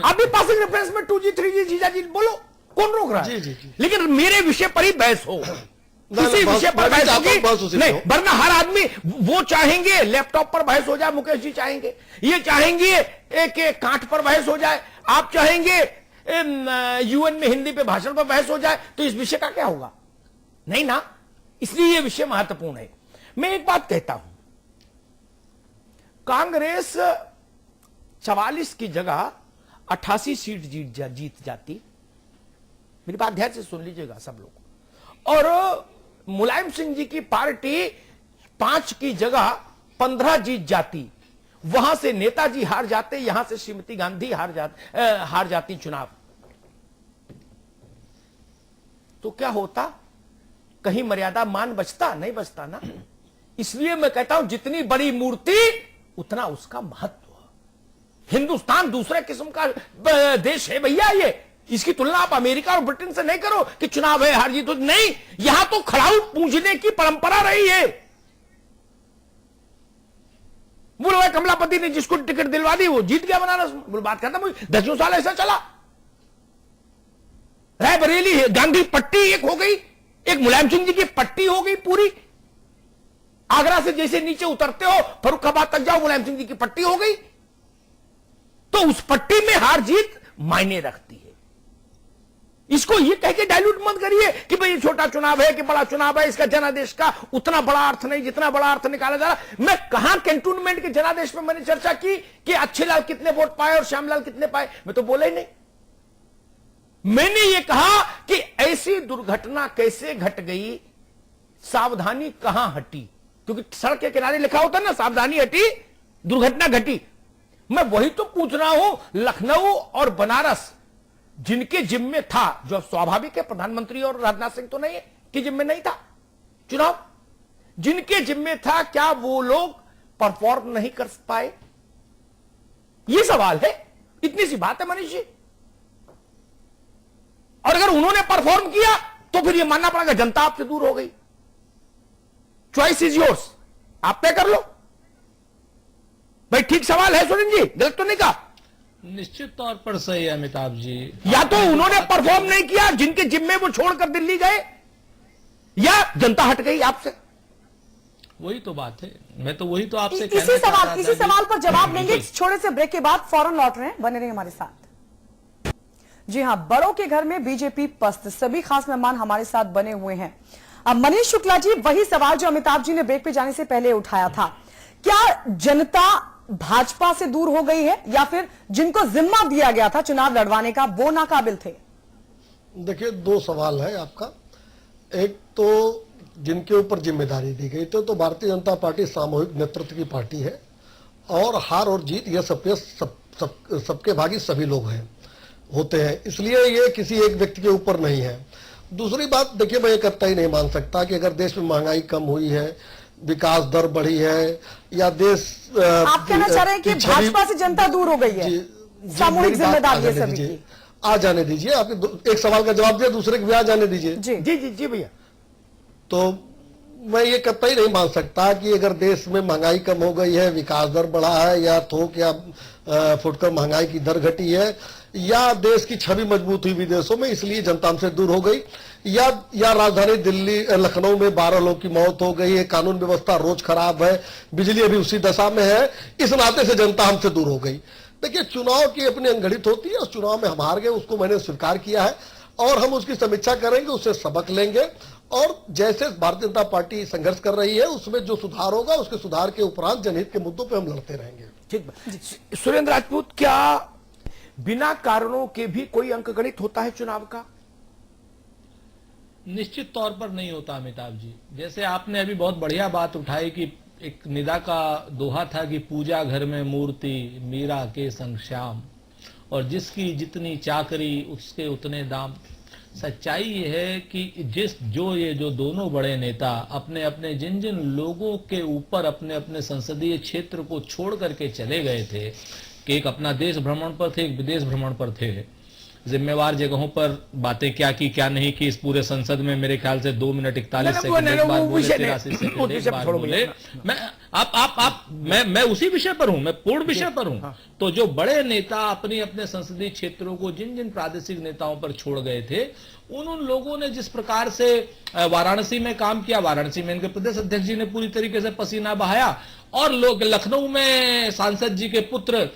अभी पासिंग रेफरेंस में 2G 3G जीजा जी बोलो, कौन रोक रहा है? लेकिन मेरे विषय पर ही बहस हो, किसी विषय पर बहस होगी नहीं, वरना हर आदमी वो चाहेंगे लैपटॉप पर बहस हो जाए, मुकेश जी चाहेंगे, ये चाहेंगे एक कांठ पर बहस हो जाए, आप चाहेंगे UN में हिंदी पे भाषण पर बहस हो जाए, तो इस विषय का क्या होगा? नहीं ना। इसलिए ये विषय महत्वपूर्ण है। मैं एक बात कहता हूं, कांग्रेस 44 की जगह 88 सीट जीत जाती। मेरी बात ध्यान से सुन लीजिएगा सब लोग। और मुलायम सिंह जी की पार्टी 5 की जगह 15 जीत जाती। वहां से नेताजी हार जाते, यहां से श्रीमती गांधी हार जाती चुनाव। तो क्या होता? कहीं मर्यादा मान बचता? नहीं बचता ना। इसलिए मैं कहता हूं, जितनी बड़ी मूर्ति उतना उसका महत्व। हिंदुस्तान दूसरे किस्म का देश है भैया। ये इसकी तुलना आप अमेरिका और ब्रिटेन से नहीं करो कि चुनाव है हार जीत तो नहीं। यहां तो खड़ाऊ पूजने की परंपरा रही है। बोलो कमलापति ने जिसको टिकट दिलवा दी वो जीत गया बनारस। बोलो बात करता मुझे 10 साल ऐसा चला। रायबरेली है, गांधी पट्टी एक हो गई, एक मुलायम सिंह जी की पट्टी हो गई पूरी। आगरा से जैसे नीचे उतरते हो फर्रुखाबाद तक जाओ, मुलायम सिंह जी की पट्टी हो गई। तो उस पट्टी में हार जीत मायने रखती है। इसको ये कह के डाइल्यूट मत करिए कि भाई ये छोटा चुनाव है कि बड़ा चुनाव है, इसका जनादेश का उतना बड़ा अर्थ नहीं जितना बड़ा अर्थ निकाला जा रहा। मैं कहां कैंटोनमेंट के जनादेश में मैंने चर्चा की कि अच्छेलाल कितने वोट पाए और श्यामलाल कितने पाए? मैं तो बोला ही नहीं। मैंने ये कहा कि ऐसी दुर्घटना कैसे घट गई, सावधानी कहां हटी? क्योंकि सड़क के किनारे लिखा होता ना सावधानी हटी दुर्घटना घटी। मैं वही तो पूछ रहा हूं। लखनऊ और बनारस जिनके जिम्मे था, जो स्वाभाविक है, प्रधानमंत्री और राजनाथ सिंह तो नहीं है कि जिम्मे नहीं था चुनाव, जिनके जिम्मे था, क्या वो लोग परफॉर्म नहीं कर पाए? ये सवाल है। इतनी सी बात है मनीष जी। और अगर उन्होंने परफॉर्म किया तो फिर ये मानना पड़ेगा जनता आपसे दूर हो गई। चॉइस इज योर्स, आप तय कर लो भाई। ठीक सवाल है सुरेंद्र जी, गलत तो नहीं कहा? निश्चित तौर पर सही है अमिताभ जी। या तो उन्होंने परफॉर्म नहीं किया, जिनके जिम्मे वो छोड़कर दिल्ली गए, या जनता हट गई आपसे। वही तो बात है। मैं तो वही तो आपसे इसी सवाल पर जवाब लेंगे छोटे से ब्रेक के बाद। फौरन लौट रहे हैं, बने रहिए हमारे साथ। जी हां, बड़ों के घर में बीजेपी पस्त, सभी खास मेहमान हमारे साथ बने हुए हैं। अब मनीष शुक्ला जी, वही सवाल जो अमिताभ जी ने ब्रेक पे जाने से पहले उठाया था, क्या जनता भाजपा से दूर हो गई है या फिर जिनको जिम्मा दिया गया था चुनाव लड़वाने का वो नाकाबिल थे? देखिए, दो सवाल है आपका। एक तो जिनके ऊपर जिम्मेदारी दी गई तो भारतीय जनता पार्टी सामूहिक नेतृत्व की पार्टी है और हार और जीत यह सबके भागी सभी लोग हैं होते हैं, इसलिए ये किसी एक व्यक्ति के ऊपर नहीं है। दूसरी बात, देखिए, मैं ये कतई नहीं मान सकता कि अगर देश में महंगाई कम हुई है, विकास दर बढ़ी है, या देश आप कहना चाह रहे हैं कि भाजपा से जनता दूर हो गई है? सामूहिक जिम्मेदारी है सभी की। आ जाने दीजिए, आपके एक सवाल का जवाब दिया, दूसरे के भी आ जाने दीजिए। जी जी जी जी भैया। तो मैं ये कतई नहीं मान सकता कि अगर देश में महंगाई कम हो गई है, विकास दर बढ़ा है, या थोक या फुटकर महंगाई की दर घटी है, या देश की छवि मजबूत हुई विदेशों में इसलिए जनता हमसे दूर हो गई, या राजधानी दिल्ली लखनऊ में 12 लोगों की मौत हो गई है, कानून व्यवस्था रोज खराब है, बिजली अभी उसी दशा में है, इस नाते से जनता हमसे दूर हो गई। देखिए, चुनाव की अपनी अंगड़ित होती है, उस चुनाव में हम हार गए, उसको मैंने स्वीकार किया है और हम उसकी समीक्षा करेंगे, उससे सबक लेंगे और जैसे भारतीय जनता पार्टी संघर्ष कर रही है उसमें जो सुधार होगा उसके सुधार के उपरांत जनहित के मुद्दों पे हम लड़ते रहेंगे। ठीक। सुरेंद्र राजपूत, क्या बिना कारणों के भी कोई अंकगणित होता है चुनाव का? निश्चित तौर पर नहीं होता अमिताभ जी। जैसे आपने अभी बहुत बढ़िया बात उठाई कि एक निदा का दोहा था कि पूजा घर में मूर्ति मीरा के संग श्याम, और जिसकी जितनी चाकरी उसके उतने दाम। सच्चाई ये है कि ये जो दोनों बड़े नेता अपने अपने जिन जिन लोगों के ऊपर अपने अपने संसदीय क्षेत्र को छोड़ करके चले गए थे, कि एक अपना देश भ्रमण पर थे, एक विदेश भ्रमण पर थे, जिम्मेवार जगहों पर बातें क्या की क्या नहीं की, इस पूरे संसद में मेरे ख्याल से 2 मिनट 41 सेकंड एक बार बोले, 83 सेकंड एक बार बोले। मैं उसी विषय पर हूं, मैं पूर्ण विषय पर हूं। तो जो बड़े नेता अपने अपने संसदीय क्षेत्रों को जिन जिन प्रादेशिक नेताओं पर छोड़ गए थे, उन लोगों ने जिस प्रकार से वाराणसी में काम किया, वाराणसी में इनके प्रदेश अध्यक्ष जी ने पूरी तरीके से पसीना बहाया, और लोग लखनऊ में सांसद जी के पुत्र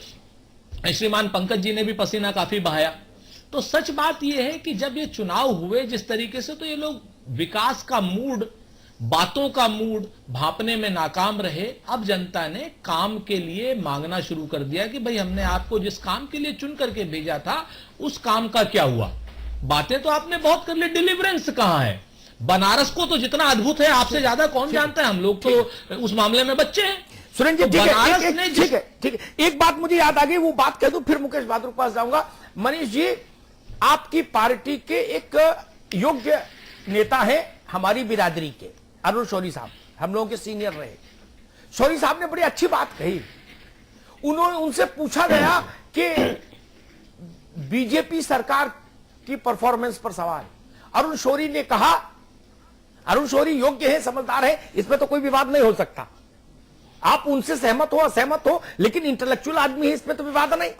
श्रीमान पंकज जी ने भी पसीना काफी बहाया। तो सच बात यह है कि जब ये चुनाव हुए जिस तरीके से, तो ये लोग विकास का मूड, बातों का मूड भांपने में नाकाम रहे। अब जनता ने काम के लिए मांगना शुरू कर दिया कि भाई हमने आपको जिस काम के लिए चुन करके भेजा था उस काम का क्या हुआ। बातें तो आपने बहुत कर ली, डिलीवरेंस कहां है? बनारस को तो जितना अद्भुत है आपसे ज्यादा कौन जानता है, हम लोग तो उस मामले में बच्चे हैं। सुरेंद्र जी, ठीक है, एक बात मुझे याद आ गई, वो बात कह दूं, फिर मुकेश बहादुर के पास जाऊंगा। मनीष जी, आपकी पार्टी के एक योग्य नेता है हमारी बिरादरी के, अरुण शौरी साहब, हम लोगों के सीनियर रहे। शौरी साहब ने बड़ी अच्छी बात कही। उनसे पूछा गया कि बीजेपी सरकार की परफॉर्मेंस पर सवाल। अरुण शौरी ने कहा, अरुण शौरी योग्य है, समझदार है, इसमें तो कोई विवाद नहीं हो सकता। आप उनसे सहमत हो असहमत हो, लेकिन इंटेलेक्चुअल आदमी है, इसमें तो विवाद नहीं।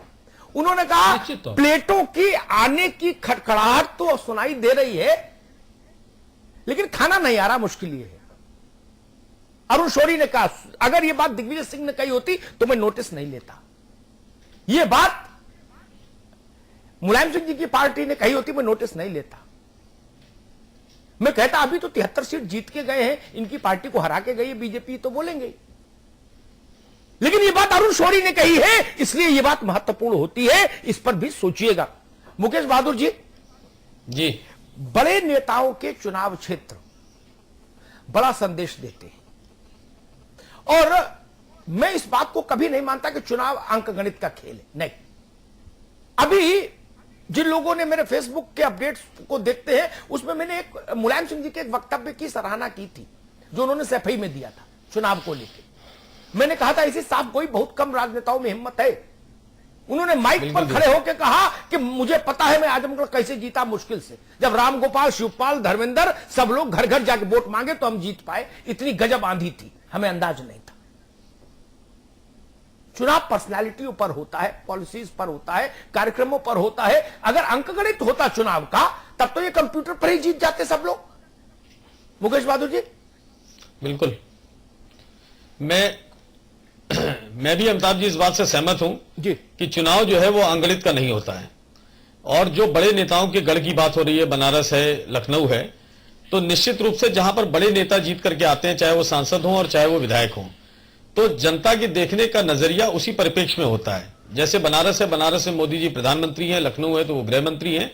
उन्होंने कहा प्लेटों की आने की खड़खड़ाहट तो सुनाई दे रही है, लेकिन खाना नहीं आ रहा, मुश्किल ये है। अरुण शौरी ने कहा, अगर यह बात दिग्विजय सिंह ने कही होती तो मैं नोटिस नहीं लेता। यह बात मुलायम सिंह जी की पार्टी ने कही होती, मैं नोटिस नहीं लेता। मैं कहता अभी तो 73 सीट जीत के गए हैं, इनकी पार्टी को हरा के गई है बीजेपी, तो बोलेंगे। लेकिन यह बात अरुण शौरी ने कही है, इसलिए यह बात महत्वपूर्ण होती है, इस पर भी सोचिएगा। मुकेश बहादुर जी, बड़े नेताओं के चुनाव क्षेत्र बड़ा संदेश देते हैं, और मैं इस बात को कभी नहीं मानता कि चुनाव अंकगणित का खेल है। नहीं, अभी जिन लोगों ने मेरे फेसबुक के अपडेट्स को देखते हैं, उसमें मैंने एक मुलायम सिंह जी के एक वक्तव्य की सराहना की थी जो उन्होंने सफाई में दिया था चुनाव को लेकर। मैंने कहा था ऐसे साफ कोई बहुत कम राजनेताओं में हिम्मत है। उन्होंने माइक पर खड़े होकर कहा कि मुझे पता है मैं आजमगढ़ कैसे जीता, मुश्किल से। जब रामगोपाल, शिवपाल, धर्मेंद्र सब लोग घर घर जाके वोट मांगे तो हम जीत पाए। इतनी गजब आंधी थी, हमें अंदाज नहीं था। चुनाव पर्सनालिटियों पर होता है, पॉलिसीज पर होता है, कार्यक्रमों पर होता है। अगर अंकगणित होता चुनाव का, तब तो ये कंप्यूटर पर ही जीत जाते सब लोग। मुकेश बहादुर जी। बिल्कुल, मैं भी अमिताभ जी इस बात से सहमत हूं जी कि चुनाव जो है वो अंगणित का नहीं होता है। और जो बड़े नेताओं के गढ़ की बात हो रही है, बनारस है, लखनऊ है, तो निश्चित रूप से जहां पर बड़े नेता जीत करके आते हैं, चाहे वो सांसद हों और चाहे वो विधायक हों, तो जनता के देखने का नजरिया उसी परिप्रेक्ष्य में होता है। जैसे बनारस है, बनारस में मोदी जी प्रधानमंत्री हैं, लखनऊ है तो वो गृह मंत्री हैं,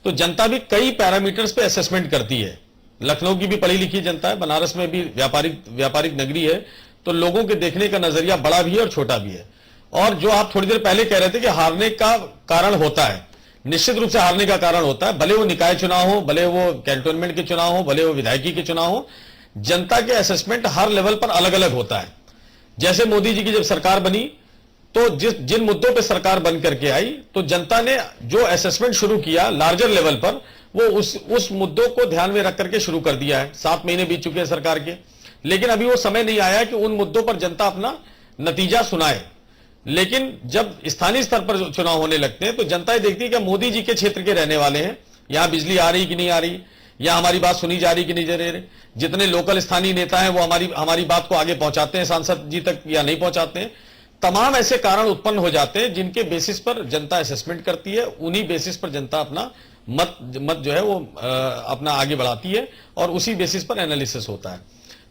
तो जनता भी कई पैरामीटर्स पे असेसमेंट करती है। लखनऊ की भी पढ़ी लिखी जनता है, बनारस में भी व्यापारिक नगरी है, तो लोगों के देखने का नजरिया बड़ा भी है और छोटा भी है। और जो आप थोड़ी देर पहले कह रहे थे कि हारने का कारण होता है, निश्चित रूप से हारने का कारण होता है, भले वो निकाय चुनाव हो, भले वो कैंटोनमेंट के चुनाव हो, भले वो विधायकी के चुनाव हो, जनता के असेसमेंट हर लेवल पर अलग अलग होता है। जैसे मोदी जी की जब सरकार बनी, तो जिन मुद्दों पर सरकार बन करके आई, तो जनता ने जो असेसमेंट शुरू किया लार्जर लेवल पर, वो उस मुद्दों को ध्यान में रख करके शुरू कर दिया है। 7 महीने बीत चुके हैं सरकार के, लेकिन अभी वो समय नहीं आया कि उन मुद्दों पर जनता अपना नतीजा सुनाए। लेकिन जब स्थानीय स्तर पर चुनाव होने लगते हैं, तो जनता ये देखती है कि मोदी जी के क्षेत्र के रहने वाले हैं, यहां बिजली आ रही कि नहीं आ रही, या हमारी बात सुनी जा रही कि नहीं जा रही। जितने लोकल स्थानीय नेता हैं वो हमारी बात को आगे पहुंचाते हैं सांसद जी तक या नहीं पहुंचाते हैं। तमाम ऐसे कारण उत्पन्न हो जाते हैं जिनके बेसिस पर जनता असेसमेंट करती है, उन्हीं बेसिस पर जनता अपना मत जो है वो अपना आगे बढ़ाती है, और उसी बेसिस पर एनालिसिस होता है।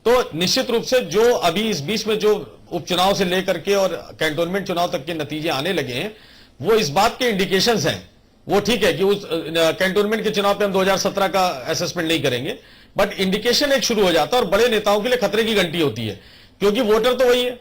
तो निश्चित रूप से जो अभी इस बीच में जो उपचुनाव से लेकर के और कैंटोनमेंट चुनाव तक के नतीजे आने लगे हैं, वो इस बात के इंडिकेशंस हैं। वो ठीक है कि उस कैंटोनमेंट के चुनाव पे हम 2017 का असेसमेंट नहीं करेंगे, बट इंडिकेशन एक शुरू हो जाता है, और बड़े नेताओं के लिए खतरे की घंटी होती है, क्योंकि वोटर तो वही है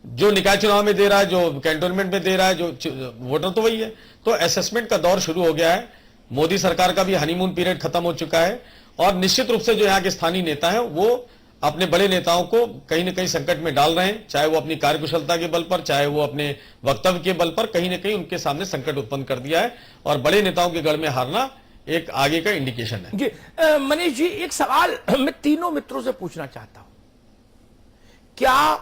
जो निकाय चुनाव में दे रहा है, जो कैंटोनमेंट में दे रहा है, जो वोटर तो वही है। तो असेसमेंट का दौर शुरू हो गया है। मोदी सरकार का भी हनीमून पीरियड खत्म हो चुका है, और निश्चित रूप से जो यहाँ के स्थानीय नेता हैं वो अपने बड़े नेताओं को कहीं ना कहीं संकट में डाल रहे हैं, चाहे वो अपनी कार्यकुशलता के बल पर, चाहे वो अपने वक्तव्य के बल पर, कहीं ना कहीं उनके सामने संकट उत्पन्न कर दिया है। और बड़े नेताओं के गढ़ में हारना एक आगे का इंडिकेशन है। जी मनीष जी, एक सवाल मैं तीनों मित्रों से पूछना चाहता हूं। क्या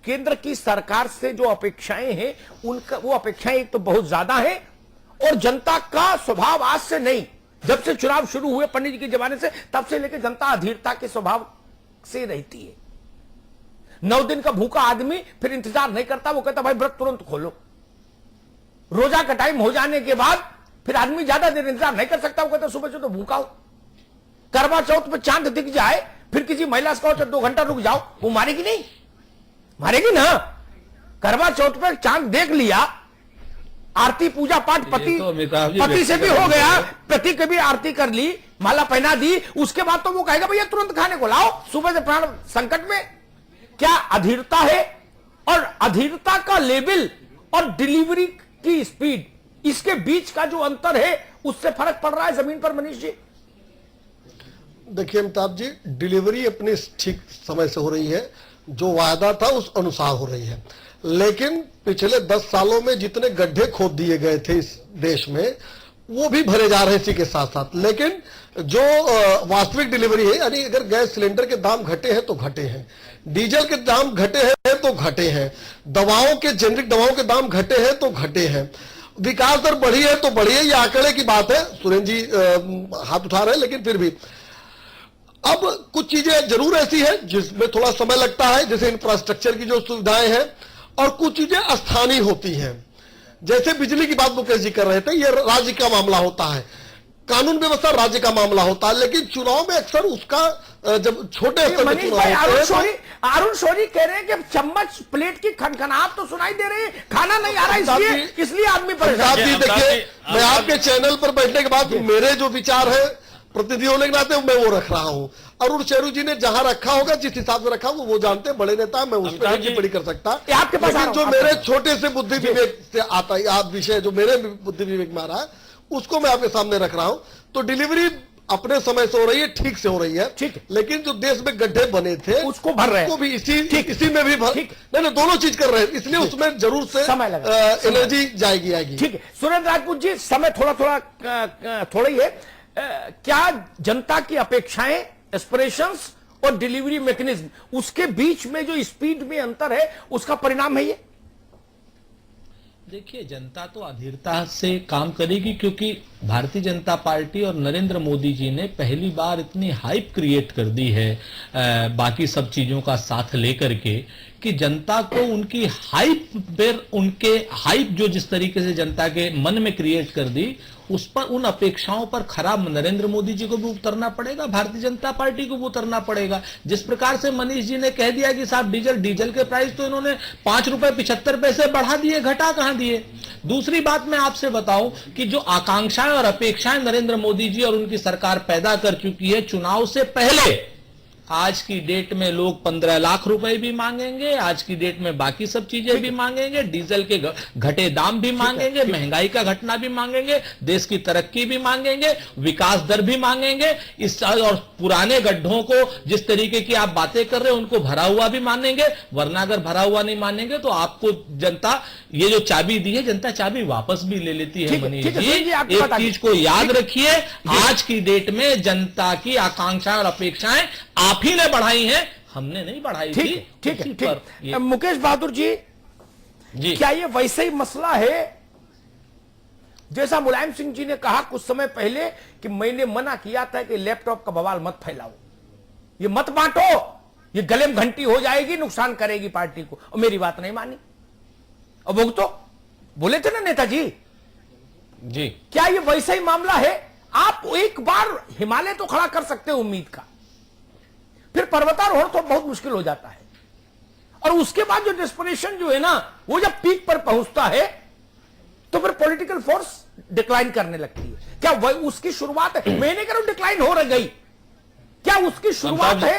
केंद्र की सरकार से जो अपेक्षाएं हैं, उनका वो अपेक्षाएं एक तो बहुत ज्यादा है, और जनता का स्वभाव आज से नहीं, जब से चुनाव शुरू हुए पंडित जी के जमाने से, तब से लेकर जनता अधीरता के स्वभाव से रहती है। 9 दिन का भूखा आदमी फिर इंतजार नहीं करता, वो कहता भाई व्रत तुरंत खोलो। रोजा का टाइम हो जाने के बाद फिर आदमी ज्यादा देर इंतजार नहीं कर सकता, वो कहता सुबह से तो भूखा हो। करवा चौथ पे चांद दिख जाए, फिर किसी महिला से कहो 2 घंटा रुक जाओ, वो मारेगी नहीं? मारेगी ना। करवा चौथ पे चांद देख लिया, आरती पूजा पाठ पति से भी हो गया, पति की भी आरती कर ली, माला पहना दी, उसके बाद तो वो कहेगा भैया तुरंत खाने को लाओ, सुबह से प्राण संकट में। क्या अधीरता है? और अधीरता का लेवल और डिलीवरी की स्पीड, इसके बीच का जो अंतर है, उससे फर्क पड़ रहा है जमीन पर मनीष जी? देखिए अमिताभ जी, डिलीवरी अपने ठीक समय से हो रही है, जो वायदा था उस अनुसार हो रही है। लेकिन पिछले 10 सालों में जितने गड्ढे खोद दिए गए थे इस देश में, वो भी भरे जा रहे हैं इसी के साथ साथ। लेकिन जो वास्तविक डिलीवरी है, यानी अगर गैस सिलेंडर के दाम घटे हैं तो घटे हैं, डीजल के दाम घटे हैं तो घटे हैं, दवाओं के जेनरिक दवाओं के दाम घटे हैं तो घटे हैं, विकास दर बढ़ी है तो बढ़ी है, ये आंकड़े की बात है। सुरेंद्र जी हाथ उठा रहे हैं, लेकिन फिर भी अब कुछ चीजें जरूर ऐसी है जिसमें थोड़ा समय लगता है, जैसे इंफ्रास्ट्रक्चर की जो सुविधाएं हैं, और कुछ चीजें अस्थानीय होती हैं। जैसे बिजली की बात मुकेश जी कर रहे थे, ये राज्य का मामला होता है, कानून व्यवस्था राज्य का मामला होता है, लेकिन चुनाव में अक्सर उसका जब छोटे स्तर पर चुनाव होते हैं। अरुण शौरी कह रहे हैं कि चम्मच प्लेट की खनखनाहट तो सुनाई दे रही है, खाना नहीं आ रहा, इसलिए आदमी परेशान। देखिए, मैं आपके चैनल पर बैठने के बाद मेरे जो विचार है प्रतिनिधि होने के नाते मैं वो रख रहा हूं। अरुण शेरू जी ने जहां रखा होगा, जिस हिसाब से रखा वो जानते हैं, बड़े नेता, मैं उस पर टिप्पणी कर सकता। आपके पास लेकिन जो मेरे छोटे से बुद्धि विवेक से आता है, आप विषय जो मेरे बुद्धि विवेक में आ रहा है, उसको मैं आपके सामने रख रहा हूं। तो डिलीवरी अपने समय से हो रही है, ठीक से हो रही है, ठीक है। लेकिन जो देश में गड्ढे बने थे उसको भर रहे हैं। उसको भी इसी में भी भर, नहीं दोनों चीज कर रहे हैं, इसलिए उसमें जरूर से समय लगा, एनर्जी आएगी। ठीक है सुरेंद्र राजपूत जी, समय थोड़ा ही है। क्या जनता की अपेक्षाएं, एस्पिरेशंस और डिलीवरी मैकेनिज्म, उसके बीच में जो स्पीड में अंतर है, उसका परिणाम है ये? देखिए, जनता तो अधीरता से काम करेगी, क्योंकि भारतीय जनता पार्टी और नरेंद्र मोदी जी ने पहली बार इतनी हाइप क्रिएट कर दी है बाकी सब चीजों का साथ लेकर के, कि जनता को उनकी हाइप पर, उनके हाइप जो जिस तरीके से जनता के मन में क्रिएट कर दी, उस पर, उन अपेक्षाओं पर खरा नरेंद्र मोदी जी को भी उतरना पड़ेगा, भारतीय जनता पार्टी को भी उतरना पड़ेगा। जिस प्रकार से मनीष जी ने कह दिया कि साहब डीजल के प्राइस तो इन्होंने 5 रुपए 75 पैसे बढ़ा दिए, घटा कहां दिए। दूसरी बात मैं आपसे बताऊं कि जो आकांक्षाएं और अपेक्षाएं नरेंद्र मोदी जी और उनकी सरकार पैदा कर चुकी है, चुनाव से पहले आज की डेट में लोग 15 लाख रुपए भी मांगेंगे, आज की डेट में बाकी सब चीजें भी मांगेंगे, डीजल के घटे दाम भी मांगेंगे, महंगाई का घटना भी मांगेंगे, देश की तरक्की भी मांगेंगे, विकास दर भी मांगेंगे। इस और पुराने गड्ढों को जिस तरीके की आप बातें कर रहे हैं उनको भरा हुआ भी मानेंगे, वरना अगर भरा हुआ नहीं मानेंगे तो आपको जनता ये जो चाबी दी है, जनता चाबी वापस भी ले लेती है। मनीष जी, एक चीज को याद रखिए, आज की डेट में जनता की आकांक्षाएं और अपेक्षाएं आप ही ने बढ़ाई हैं, हमने नहीं बढ़ाई थी। ठीक है। मुकेश बहादुर जी, क्या ये वैसे ही मसला है जैसा मुलायम सिंह जी ने कहा कुछ समय पहले कि मैंने मना किया था कि लैपटॉप का बवाल मत फैलाओ, ये मत बांटो, ये गले में घंटी हो जाएगी, नुकसान करेगी पार्टी को, और मेरी बात नहीं मानी। और वो तो बोले थे ना नेताजी जी, क्या ये वैसा ही मामला है? आप एक बार हिमालय तो खड़ा कर सकते हो उम्मीद का, फिर पर्वतारोहण तो बहुत मुश्किल हो जाता है, और उसके बाद जो डेस्परेशन जो है ना, वो जब पीक पर पहुंचता है तो फिर पॉलिटिकल फोर्स डिक्लाइन करने लगती है। क्या वह उसकी शुरुआत है? मैं नहीं कह रहा हूं डिक्लाइन हो गई, क्या उसकी शुरुआत है?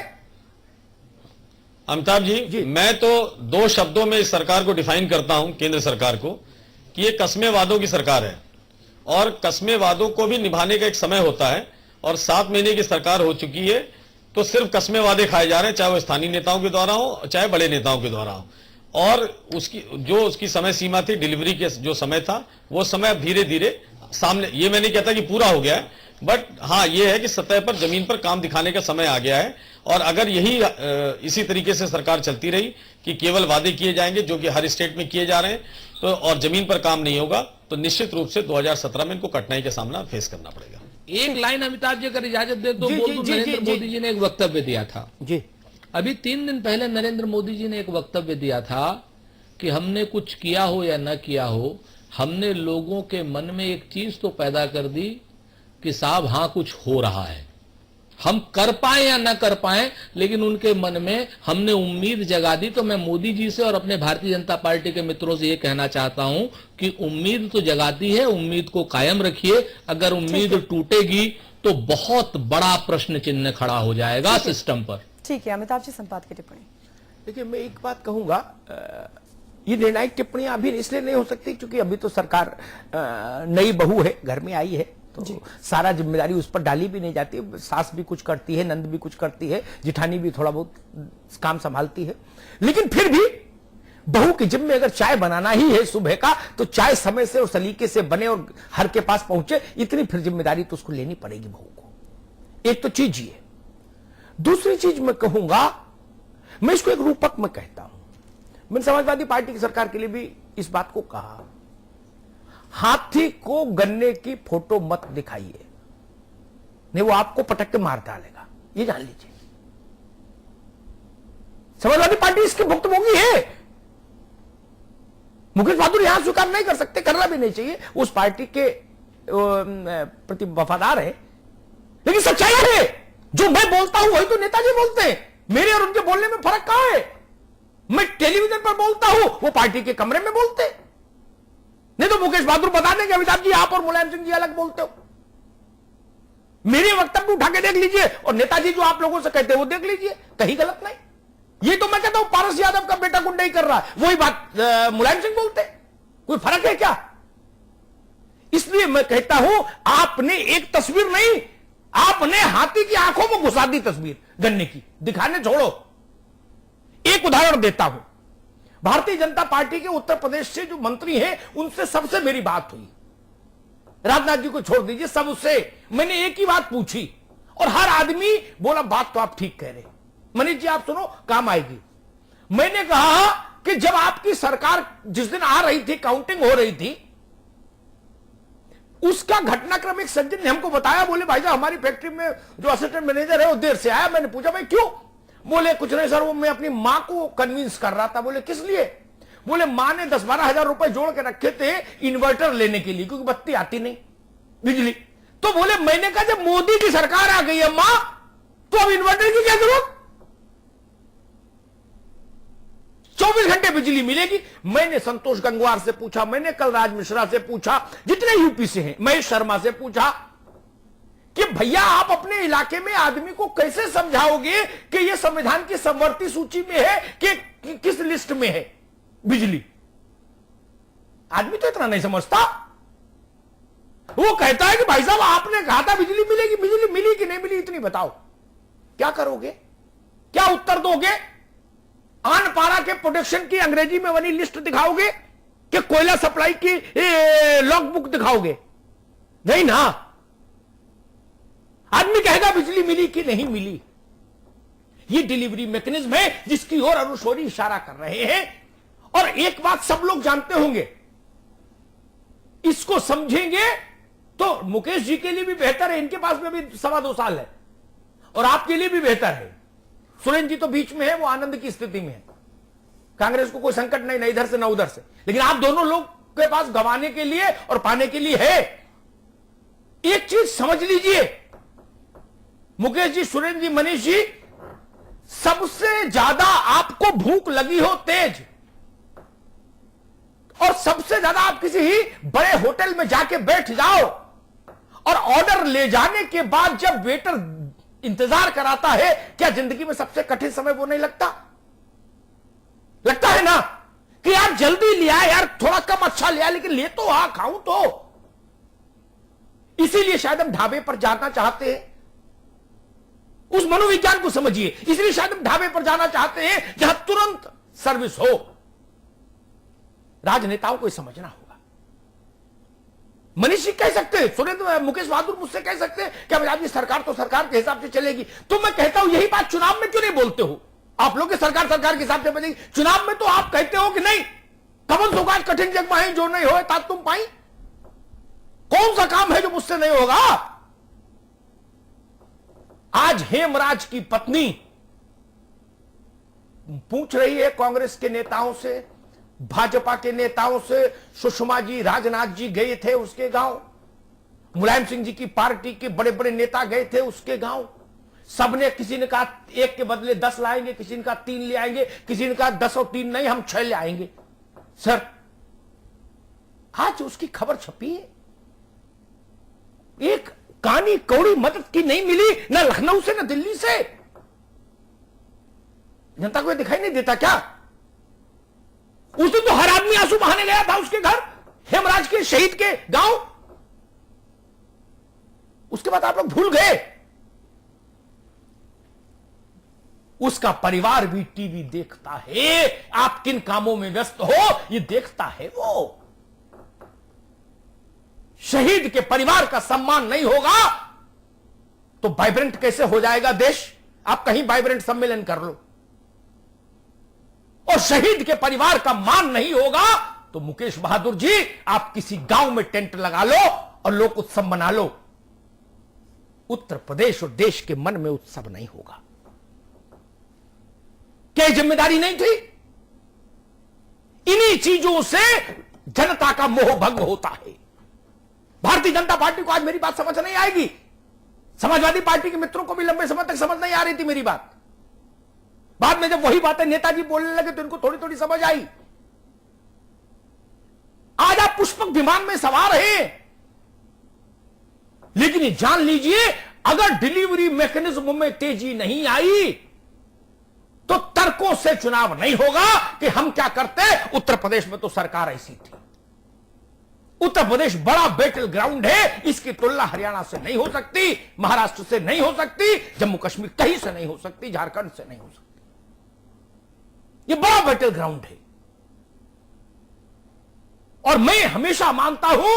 अमिताभ जी, मैं तो 2 शब्दों में इस सरकार को डिफाइन करता हूं, केंद्र सरकार को, कि ये कस्मे वादों की सरकार है, और कस्मे वादों को भी निभाने का एक समय होता है, और 7 महीने की सरकार हो चुकी है, तो सिर्फ कस्मे वादे खाए जा रहे हैं, चाहे वो स्थानीय नेताओं के द्वारा हो, चाहे बड़े नेताओं के द्वारा हो। और उसकी समय सीमा थी, डिलीवरी के जो समय था, वो समय धीरे धीरे सामने, ये मैं नहीं कहता कि पूरा हो गया है, बट हाँ ये है कि सतह पर, जमीन पर काम दिखाने का समय आ गया है। और अगर यही इसी तरीके से सरकार चलती रही कि केवल वादे किए जाएंगे जो कि हर स्टेट में किए जा रहे हैं, तो और जमीन पर काम नहीं होगा, तो निश्चित रूप से 2017 में इनको कठिनाई का सामना फेस करना पड़ेगा। एक लाइन अमिताभ जी अगर इजाजत दे तो बोल दूं, नरेंद्र मोदी जी ने एक वक्तव्य दिया था जी, अभी 3 दिन पहले नरेंद्र मोदी जी ने एक वक्तव्य दिया था कि हमने कुछ किया हो या न किया हो, हमने लोगों के मन में एक चीज तो पैदा कर दी कि साहब हाँ कुछ हो रहा है, हम कर पाए या न कर पाए, लेकिन उनके मन में हमने उम्मीद जगा दी। तो मैं मोदी जी से और अपने भारतीय जनता पार्टी के मित्रों से ये कहना चाहता हूं कि उम्मीद तो जगाती है, उम्मीद को कायम रखिए। अगर उम्मीद टूटेगी तो बहुत बड़ा प्रश्न चिन्ह खड़ा हो जाएगा सिस्टम पर। ठीक है, अमिताभ जी संपाद की टिप्पणी। देखिए, मैं एक बात कहूंगा, ये निर्णायक टिप्पणियां अभी इसलिए नहीं हो सकती क्योंकि अभी तो सरकार नई बहू है, घर में आई है, तो सारा जिम्मेदारी उस पर डाली भी नहीं जाती। सास भी कुछ करती है, नंद भी कुछ करती है, जिठानी भी थोड़ा बहुत काम संभालती है, लेकिन फिर भी बहू की जिम्मे अगर चाय बनाना ही है सुबह का, तो चाय समय से और सलीके से बने और हर के पास पहुंचे, इतनी फिर जिम्मेदारी तो उसको लेनी पड़ेगी बहू को। एक तो चीज ये। दूसरी चीज मैं कहूंगा, मैं इसको एक रूपक में कहता हूं, मैंने समाजवादी पार्टी की सरकार के लिए भी इस बात को कहा, हाथी को गन्ने की फोटो मत दिखाइए, नहीं वो आपको पटक के मार डालेगा, ये जान लीजिए। समाजवादी पार्टी इसके भुक्तभोगी है। मुकेश बहादुर यहां स्वीकार नहीं कर सकते, करना भी नहीं चाहिए, उस पार्टी के प्रति वफादार है, लेकिन सच्चाई है, जो मैं बोलता हूं वही तो नेताजी बोलते हैं। मेरे और उनके बोलने में फर्क कहां है? मैं टेलीविजन पर बोलता हूं, वो पार्टी के कमरे में बोलते हैं। नहीं तो मुकेश बहादुर बता देंगे अमिताभ जी आप और मुलायम सिंह जी अलग बोलते हो। मेरे वक्तव्य उठा के देख लीजिए, और नेताजी जो आप लोगों से कहते हैं वो देख लीजिए, कहीं गलत नहीं। ये तो मैं कहता हूं पारस यादव का बेटा गुंडाई कर रहा है, वही बात मुलायम सिंह बोलते, कोई फर्क है क्या? इसलिए मैं कहता हूं, आपने एक तस्वीर नहीं, आपने हाथी की आंखों में घुसा दी तस्वीर गन्ने की। दिखाने छोड़ो। एक उदाहरण देता हूं, भारतीय जनता पार्टी के उत्तर प्रदेश से जो मंत्री हैं, उनसे सबसे मेरी बात हुई। राजनाथ जी को छोड़ दीजिए, सबसे मैंने एक ही बात पूछी और हर आदमी बोला बात तो आप ठीक कह रहे। मनीष जी आप सुनो, काम आएगी। मैंने कहा कि जब आपकी सरकार जिस दिन आ रही थी, काउंटिंग हो रही थी, उसका घटनाक्रम एक सज्जन ने हमको बताया। बोले भाई साहब हमारी फैक्ट्री में जो असिस्टेंट मैनेजर है वो देर से आया। मैंने पूछा भाई क्यों? बोले कुछ नहीं सर, वो मैं अपनी मां को कन्विंस कर रहा था। बोले किस लिए? बोले मां ने 10-12 हजार रुपए जोड़ के रखे थे इन्वर्टर लेने के लिए, क्योंकि बत्ती आती नहीं बिजली। तो बोले मैंने कहा जब मोदी की सरकार आ गई है मां, तो अब इन्वर्टर की क्या जरूरत? 24 घंटे बिजली मिलेगी। मैंने संतोष गंगवार से पूछा, मैंने कलराज मिश्रा से पूछा, जितने यूपी से हैं, महेश शर्मा से पूछा कि भैया आप अपने इलाके में आदमी को कैसे समझाओगे कि यह संविधान की समवर्ती सूची में है कि किस लिस्ट में है बिजली? आदमी तो इतना नहीं समझता। वो कहता है कि भाई साहब आपने कहा था बिजली मिलेगी, बिजली मिली कि नहीं मिली इतनी बताओ। क्या करोगे? क्या उत्तर दोगे? आन पारा के प्रोडक्शन की अंग्रेजी में बनी लिस्ट दिखाओगे कि कोयला सप्लाई की लॉग बुक दिखाओगे? नहीं ना। आदमी कहेगा बिजली मिली कि नहीं मिली। ये डिलीवरी मैकेनिज्म है जिसकी ओर अरुण शौरी इशारा कर रहे हैं। और एक बात सब लोग जानते होंगे, इसको समझेंगे तो मुकेश जी के लिए भी बेहतर है, इनके पास में भी 2.25 साल है, और आपके लिए भी बेहतर है। सुरेंद्र जी तो बीच में है, वो आनंद की स्थिति में है। कांग्रेस को कोई संकट नहीं, ना इधर से ना उधर से, लेकिन आप दोनों लोग के पास गंवाने के लिए और पाने के लिए है। एक चीज समझ लीजिए मुकेश जी, सुरेंद्र जी, मनीष जी, सबसे ज्यादा आपको भूख लगी हो तेज, और सबसे ज्यादा आप किसी ही बड़े होटल में जाके बैठ जाओ और ऑर्डर ले जाने के बाद जब वेटर इंतजार कराता है, क्या जिंदगी में सबसे कठिन समय वो नहीं लगता? लगता है ना कि यार जल्दी लिया यार, थोड़ा कम अच्छा लिया, लेकिन ले तो खाऊं तो। इसीलिए शायद हम ढाबे पर जाना चाहते हैं। उस मनोविज्ञान को समझिए। इसलिए शायद हम ढाबे पर जाना चाहते हैं जहां तुरंत सर्विस हो। राजनेताओं को समझना होगा। मनीष जी कह सकते हैं, सुरेंद्र मुकेश बहादुर मुझसे कह सकते हैं कि अब आपकी सरकार तो सरकार के हिसाब से चलेगी। तो मैं कहता हूं यही बात चुनाव में क्यों नहीं बोलते हो? आप लोग की सरकार सरकार के हिसाब से बनेगी। चुनाव में तो आप कहते हो कि नहीं, कमल सुकाज कठिन जग माही जो नहीं हो तात तुम पाई। कौन सा काम है जो मुझसे नहीं होगा? आज हेमराज की पत्नी पूछ रही है कांग्रेस के नेताओं से, भाजपा के नेताओं से। सुषमा जी, राजनाथ जी गए थे उसके गांव, मुलायम सिंह जी की पार्टी के बड़े बड़े नेता गए थे उसके गांव। सबने, किसी ने कहा 1 के बदले 10 लाएंगे, किसी ने कहा 3 ले आएंगे, किसी ने कहा 10 और 3 नहीं, हम 6 ले आएंगे। सर आज उसकी खबर छपी है, एक कानी कौड़ी मदद की नहीं मिली, ना लखनऊ से ना दिल्ली से। जनता को दिखाई नहीं देता क्या? उस दिन तो हर आदमी आंसू बहाने गया था उसके घर, हेमराज के शहीद के गांव। उसके बाद आप लोग भूल गए। उसका परिवार भी टीवी देखता है, आप किन कामों में व्यस्त हो ये देखता है वो। शहीद के परिवार का सम्मान नहीं होगा तो वाइब्रेंट कैसे हो जाएगा देश? आप कहीं वाइब्रेंट सम्मेलन कर लो। और शहीद के परिवार का मान नहीं होगा तो मुकेश बहादुर जी आप किसी गांव में टेंट लगा लो और लोग उत्सव मना लो। उत्तर प्रदेश और देश के मन में उत्सव नहीं होगा। क्या जिम्मेदारी नहीं थी? इन्हीं चीजों से जनता का मोह भंग होता है। भारतीय जनता पार्टी को आज मेरी बात समझ नहीं आएगी। समाजवादी पार्टी के मित्रों को भी लंबे समय तक समझ नहीं आ रही थी मेरी बात। बाद में जब वही बातें नेताजी बोलने लगे तो इनको थोड़ी थोड़ी समझ आई। आज आप पुष्पक विमान में सवार हैं, लेकिन ये जान लीजिए अगर डिलीवरी मैकेनिज्म में तेजी नहीं आई तो तर्कों से चुनाव नहीं होगा कि हम क्या करते, उत्तर प्रदेश में तो सरकार ऐसी थी। उत्तर प्रदेश बड़ा बैटल ग्राउंड है, इसकी तुलना हरियाणा से नहीं हो सकती, महाराष्ट्र से नहीं हो सकती, जम्मू कश्मीर कहीं से नहीं हो सकती, झारखंड से नहीं हो सकती। यह बड़ा बैटल ग्राउंड है और मैं हमेशा मानता हूं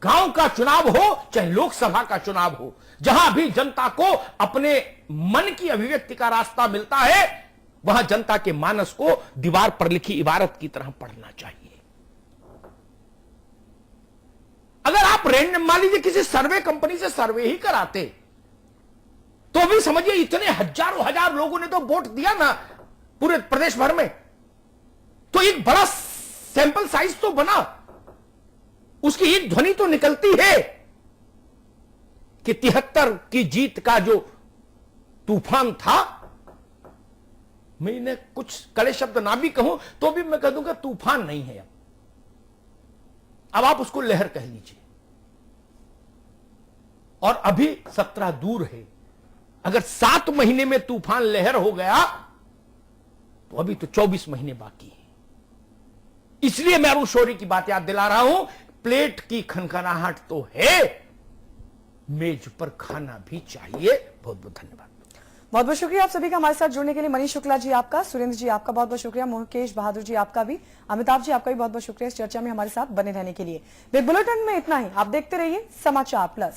गांव का चुनाव हो चाहे लोकसभा का चुनाव हो, जहां भी जनता को अपने मन की अभिव्यक्ति का रास्ता मिलता है, वहां जनता के मानस को दीवार पर लिखी इबारत की तरह पढ़ना चाहिए। अगर आप रैंडम मान लीजिए किसी सर्वे कंपनी से सर्वे ही कराते तो भी समझिए इतने हजारों हजार लोगों ने तो वोट दिया ना पूरे प्रदेश भर में, तो एक बड़ा सैंपल साइज तो बना, उसकी एक ध्वनि तो निकलती है कि 73 की जीत का जो तूफान था, मैंने कुछ कड़े शब्द ना भी कहूं तो भी मैं कह दूंगा तूफान नहीं है, अब आप उसको लहर कह लीजिए। और अभी 17 दूर है, अगर 7 महीने में तूफान लहर हो गया तो अभी तो 24 महीने बाकी है। इसलिए मैं अरुण शौरी की बात याद दिला रहा हूं, प्लेट की खनखनाहट तो है, मेज पर खाना भी चाहिए। बहुत बहुत धन्यवाद। बहुत बहुत शुक्रिया आप सभी का हमारे साथ जुड़ने के लिए। मनीष शुक्ला जी आपका, सुरेंद्र जी आपका बहुत बहुत शुक्रिया, मुकेश बहादुर जी आपका भी, अमिताभ जी आपका भी बहुत बहुत शुक्रिया इस चर्चा में हमारे साथ बने रहने के लिए। बिग बुलेटिन में इतना ही, आप देखते रहिए समाचार प्लस।